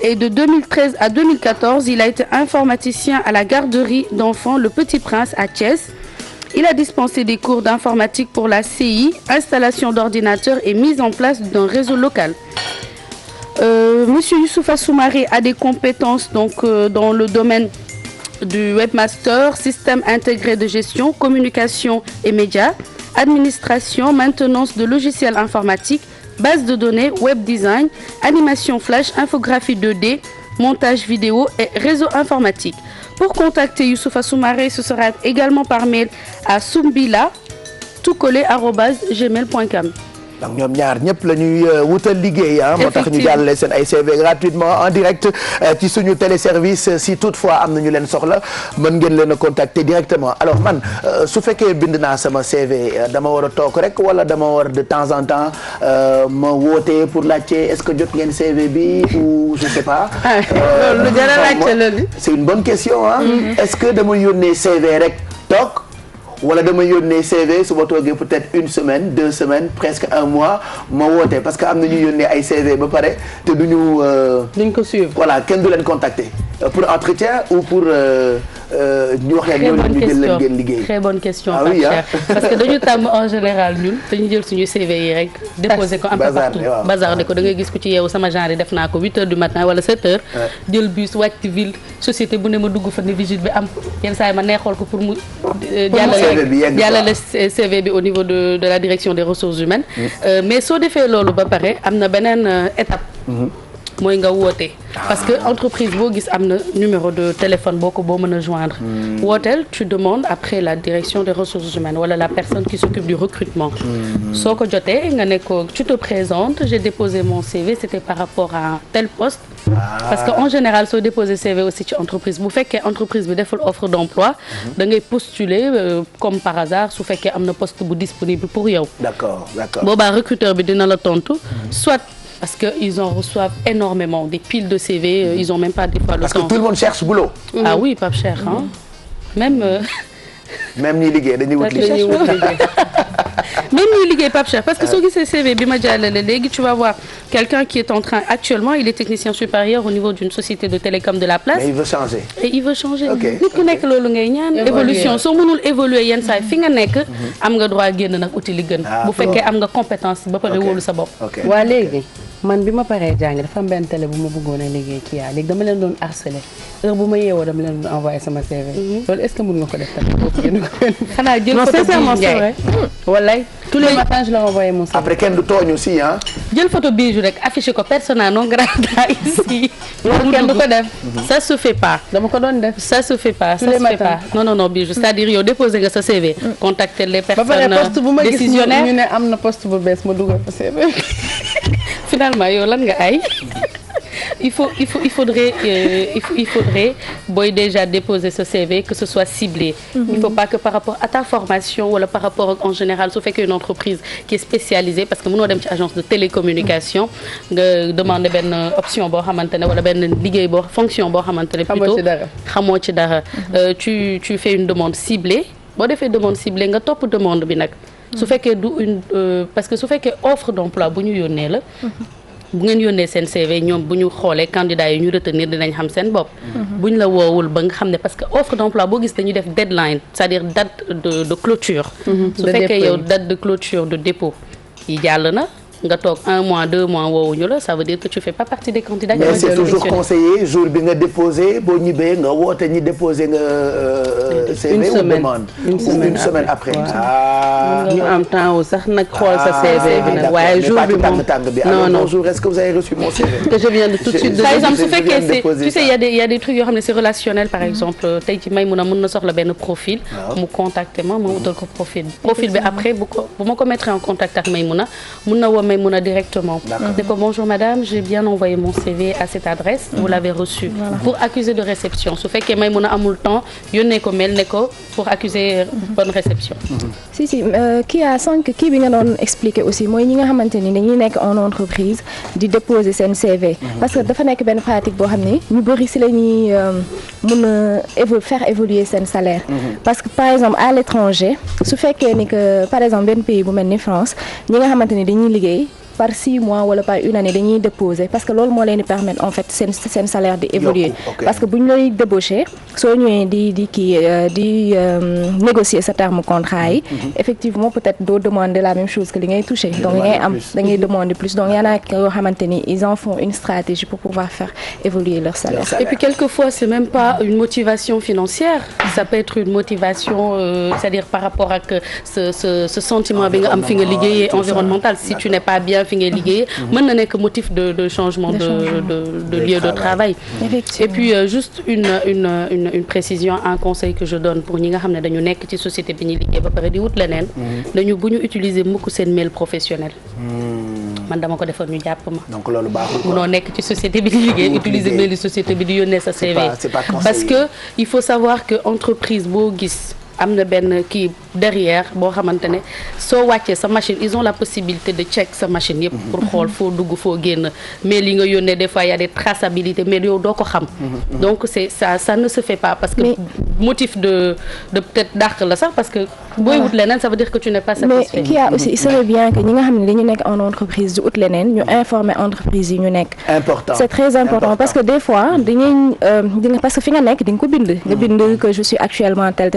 Et de 2013 à 2014, il a été informaticien à la garderie d'enfants Le Petit Prince à Thiès. Il a dispensé des cours d'informatique pour la CI, installation d'ordinateurs et mise en place d'un réseau local. Monsieur Youssoufa Soumaré a des compétences dans le domaine du webmaster, système intégré de gestion, communication et médias, administration, maintenance de logiciels informatiques, base de données, web design, animation flash, infographie 2D, montage vidéo et réseau informatique. Pour contacter Youssoufa Soumaré, ce sera également par mail à soumbila@gmail.com. donc ñoom ñaar ñëpp la ñuy wutal liggéey moo tax ñu jàllale seen ay CV gratuitement en direct ci suñu téléservice si toutefois am na ñu leen soxla mën ngeen leen a contacter directement alors man su fekkee bind naa sama CV dama war a toog rek wala dama war de temps en temps ma woote pour laajte est-ce que jot ngeen CV bi ou je sais pas. loolu lu jar a laajte la li. c'est une bonne question est-ce que dama yónnee CV rek toog. wala dama yónnee CV su ma toogee peut-être une semaine 2 semaines presque 1 mois ma woote parce que am na ñu yónnee ay CV ba pare te duñu ko suivre. voilà kenn du leen contacter pour entretien ou pour ñu wax leen ñoo leen ñu jël leen ngeen liggéey. très bonne question ah Pape oui Cheikh parce que dañu tàmm en général ñun dañu jël suñu CV yi rek déposer ko un peu partout bazarder ko da ngay gis ku ci yeewu sama genre yi def naa ko 8 heures du matin wala 7 heures jël bus wàcc ci ville société bu ne ma dugg fa ne visite bi am yenn saa yi ma neexool ko pour mu jàllale CV bi au niveau de la direction des ressources humaines mais soo defee loolu ba pare am na beneen étape mooy nga woote parce que entreprise boo gis am na numéro de téléphone boo mën a joindre wooteel tu demandes après la direction des ressources humaines wala la personne qui s'occupe du recrutement soo ko jotee nga ne ko tu te présentes j'ai déposé mon CV c'était par rapport à tel poste parce que en général soo déposé CV aussi ci entreprise bu fekkee entreprise bi deful offre d'emploi da ngay postuler comme par hasard su fekkee am na poste bu disponible pour yow d'accord boobaa recruteur bi dina la tontu soit parce que ils en reçoivent énormément des piles de CV ils ont même pas des fois le temps. Parce que tout le monde cherche boulot. Ah oui Pape Cheikh même ñi liggéey dañuy wut liggéey même ñi liggéey Pape Cheikh parce que soo gisee CV bi ma jàllale léegi tu vas voir quelqu'un qui est en train actuellement il est technicien supérieur au niveau d'une société de télécom de la place. Mais il veut changer. Et il veut changer. nit ku nekk loolu ngay ñaan. évolution soo mënul évoluer yenn saa fi nga nekk. am nga droit génn nag uti li gën. bu fekkee am nga compétence ba pare wóolu sa bopp. waa léegi man bi ma paree jàng dafa am benn télé bu ma bëggoon a liggéey ci yaa léegi dama leen doon harceler heure bu ma yeewoo dama leen doon envoyer sama CV. loolu est-ce que mën nga ko def tamit boo ko génn ko. xanaa jël photo Bijou Ndiaye wallaay tous les matins je leur envoyais mon CV. après kenn du tooñ aussi jël photo Bijou rek affiché ko persona non grata ici. loolu kenn du ko def. ça se fait pas. dama ko doon def. ça se fait pas tous les matins non Bijou c'est-à-dire yow déposer nga sa CV. contacter les personnes ba pare poste bu ma gis décisionnaires ñu ne am na poste bu bees ma dugal ko CV. finalement yow lan nga ay il faudrait booy déjà déposer ce CV que ce soit ciblé. Il faut pas que par rapport à ta formation wala par rapport en général su fekkee une entreprise qui est spécialisée parce que mënoo dem ci agence de télécommunication nga demander benn option boo xamante ne wala benn liggéey fonction boo xamante ne plutôt xamoo ci dara tu fais une demande ciblée boo defee demande ciblée nga topp demande bi nag su fekkee parce que su fekkee offre d'emploi bu ñu yónnee la bu ngeen yónnee seen CV ñoom bu ñu xoolee candidats yi ñu retenir dinañ xam seen bopp bu ñu la woowul ba nga xam ne parce que offre d'emploi boo gis dañuy def deadline c'est-à-dire date de clôture su fekkee yow date de clôture de dépôt yi jàll na nga toog 1 mois 2 mois woowuñu la ça veut dire que tu fais pas partie des candidats. mais c'est toujours conseillé jour bi nga déposé boo ñibbee nga woote ñi déposé nga CV ou demande. une semaine après. ñu am temps wu sax nag xool sa CV bi nag waaye jour bi moom non bonjour, est-ce que vous avez reçu mon CV? que je viens de tout de suite. Par exemple su fekkee c'est tu sais il y a des trucs yoo xam ne c'est relationnel par exemple tey ci Maïmouna mën na soxla benn profil. mu contacter ma wutal ko profil bi après bu ma ko mettre en contact ak Maïmouna mën na woo Maïmouna directement. ne ko bonjour madame, j'ai bien envoyé mon CV à cette adresse. vous l'avez reçu. pour accuser de réception su fekkee Maïmouna amul temps yónnee ko mail ne ko pour accuser bonne réception. si kii a sànq kii bi nga doon expliquer aussi mooy ñi nga xamante ni dañuy nekk en entreprise di déposer seen CV. parce que dafa nekk benn pratique boo xam ne ñu bëri si la ñuy mën a faire évoluer seen salaire. parce que par exemple à l'étranger su fekkee ni que par exemple benn pays bu mel ni France ñi nga xamante ni dañuy liggéey. par 6 mois wala par une année dañuy déposer parce que loolu moo leen di permettre en fait seen salaire di évoluer parce que bu ñu lay débaucher soo ñëwee di négocier sa terme contrat yi effectivement peut-être doo demander la même chose que li ngay toucher donc da ngay demander plus donc y en a yoo xamante ni ils en font une stratégie pour pouvoir faire évoluer leur salaire. Et puis quelquefois c'est même pas une motivation financière, ça peut être une motivation c'est-à-dire par rapport ak ce sentiment bi nga am fi nga liggéeyee environnemental si tu n'es pas bien fi ngay liggéey mën na nekk motif de changement de lieu de travail. Et puis juste une précision, un conseil que je donne pour ñi nga xam ne dañu nekk ci société bi ñuy liggéey ba pare di wut leneen dañu bu ñu utiliser mukk seen mail professionnel. man dama ko defoon ñu jàpp ma. donc loolu baaxul quoi. munoo nekk ci société bi di liggéey utiliser mail di société bi di yónnee sa CV. parce que il faut savoir que entreprise boo gis. am na benn kii derrière boo xamante ne soo wàccee sa machine ils ont la possibilité de check sa machine yëpp pour xool foo dugg foo génn mais li nga yónnee des fois y a des traçabilités mais yow doo ko xam donc c'est ça ne se fait pas parce que motif de peut-être dàq la sax parce que booy wut leneen ça veut dire que tu n'es pas satisfait. mais kii a aussi il serait bien que ñi nga xam ne dañu nekk en entreprise di ut leneen ñu informer entreprise yi ñu nekk. important c'est très important parce que des fois dañuy parce que fi nga nekk di nga ko bind. nga bind que je suis actuellement tel.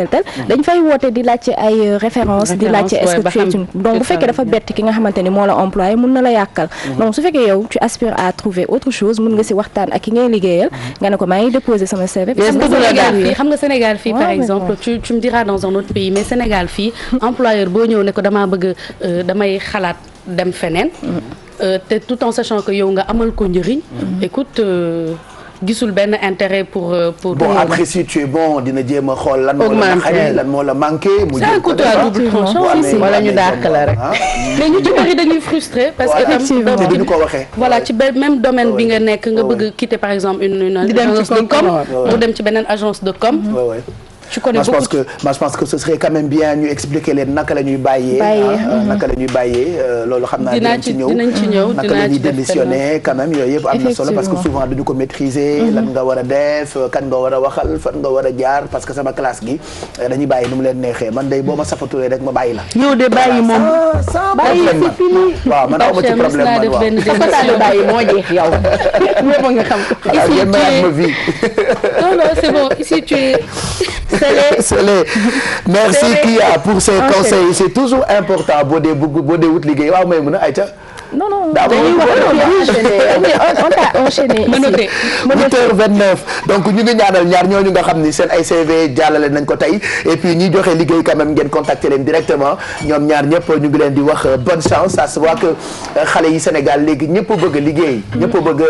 dañ fay woote di laajte ay références di laajte est-ce que tu es donc bu fekkee dafa bett ki nga xamante ni moo la employé mun na la yàqal donc su fekkee yow tu aspires à trouver autre chose mun nga si waxtaan ak ki ngay liggéeyal nga ne ko maa ngi déposer sama CV. xam nga Sénégal fii par exemple tu me diras dans un autre pays mais Sénégal fii employeur boo ñëw ne ko damaa bëgg damay xalaat dem feneen te tout en sachant que yow nga amal ko njëriñ écoute gisul benn intérêt pour bon après si tu es bon dina jéem a xool lan moo la xari lan moo la manqué mu c'est un couteau à double tranchant wala ñu dàq la rek mais ñu ci bari dañuy frustré parce que te duñu ko waxee voilà ci même domaine bi nga nekk nga bëgg quitter par exemple une agence de com mu dem ci beneen agence de com je connais beaucoup. Je pense que ce serait quand même bien ñu expliquer leen naka la ñuy bàyyee. naka la ñuy bàyyee loolu xam naa dinañ ci ñëw naka la ñuy démissionner quand même yooyu yëpp am na solo parce que souvent duñu ko maîtriser. lan nga war a def kan nga war a waxal fan nga war a jaar parce que sama classe gi dañuy bàyyi nu mu leen neexee man day boo ma sapatulee rek ma bàyyi la. yow de bàyyi moom. bàyyi c'est fini. waaw man awma ci problème man waaw bàyyi moo jeex yow. ñëpp nga xam ko. non c'est bon ici tu es. Merci Kia pour ces conseils c'est toujours important boo dee wut liggéey waaw may mën a ayca. non dañuy on t'a enchaîné ici 8h29 donc ñu ngi ñaanal ñaar ñooñu nga xam ni seen ay CV jàllale nañ ko tey et puis ñi joxe liggéey quand même ngeen contacter leen directement ñoom ñaar ñëpp ñu ngi leen di wax bonne chance ça se voit que xale yi Sénégal léegi ñëpp bëgg a liggéey ñëpp bëgg a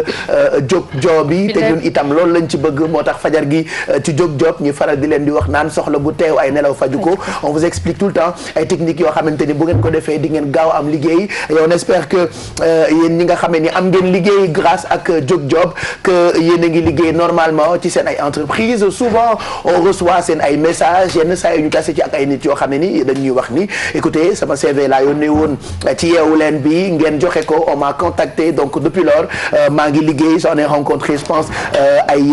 job bi te ñun itam loolu lañ ci bëgg moo tax fajar gi ci job ñu faral di leen di wax naan soxla bu teew ay nelaw faju ko on vous explique tout le temps ay techniques yoo xamante ni bu ngeen ko defee di ngeen gaaw am liggéey et on espère que yéen ñi nga xamee ni am ngeen liggéey grâce ak job que yéen a ngi liggéey normalement ci seen ay entreprise souvent on reçoit seen ay messages yenn saa yi ñu tase ci ak ay nit yoo xam ne ni dañuy wax ni écoutez sama CV laa yónnee woon ci yeewu leen bi ngeen joxe ko on m'a contacté donc depuis lors maa ngi liggéey j'en ai rencontré je pense ay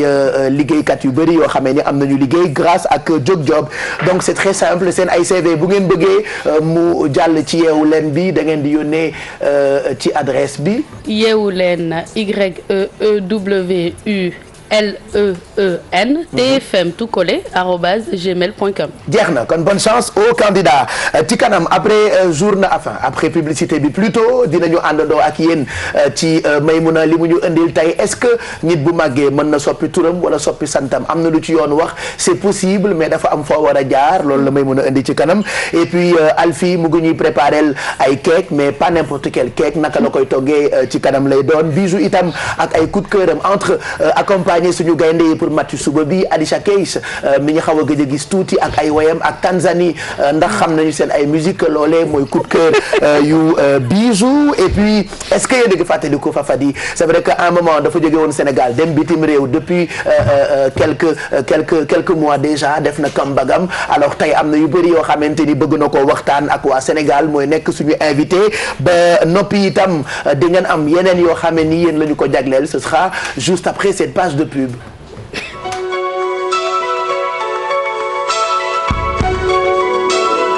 liggéeykat yu bëri yoo xamee ni am nañu liggéey grâce ak job donc c'est très simple seen ay CV bu ngeen bëggee mu jàll ci yeewu leen bi da ngeen di yónnee ci adresse bi yeewu leen YEEWULEN LEEN TFM tout collé @gmail.com. jeex na kon bonne chance aux candidats ci kanam après publicité bi plutôt dinañu àndandoo ak yéen ci Maymuna li mu ñu indil tey est-ce que nit bu màggee mën na soppi turam wala soppi santam am na lu ci yoon wax c'est possible mais dafa am foo war a jaar loolu la Maymuna indi ci kanam et puis Alfie mu ngi ñuy préparer ay cake mais pas n'importe quel cake naka la koy toggee ci kanam lay doon Bijou itam ak ay coup de cœur am entre accompagner suñu gaynde yi pour match suba bi Alicia Keys mi ñu xaw a gëj a gis tuuti ak ay woyam ak Tanzanie ndax xam nañu seen ay musique loolee mooy coup de cœur yu Bijou et puis est-ce que yéen a ngi fàttaliku Fafadi c'est vrai que à un moment dafa jóge woon Sénégal dem bitim réew depuis quelques mois déjà def na kambagam alors tey am na yu bëri yoo xamante ni bëgg na ko waxtaan ak waa Sénégal mooy nekk suñu invité ba noppi itam di ngeen am yeneen yoo xam ne ni yéen la ñu ko jagleel ce sera juste après cette page de pub.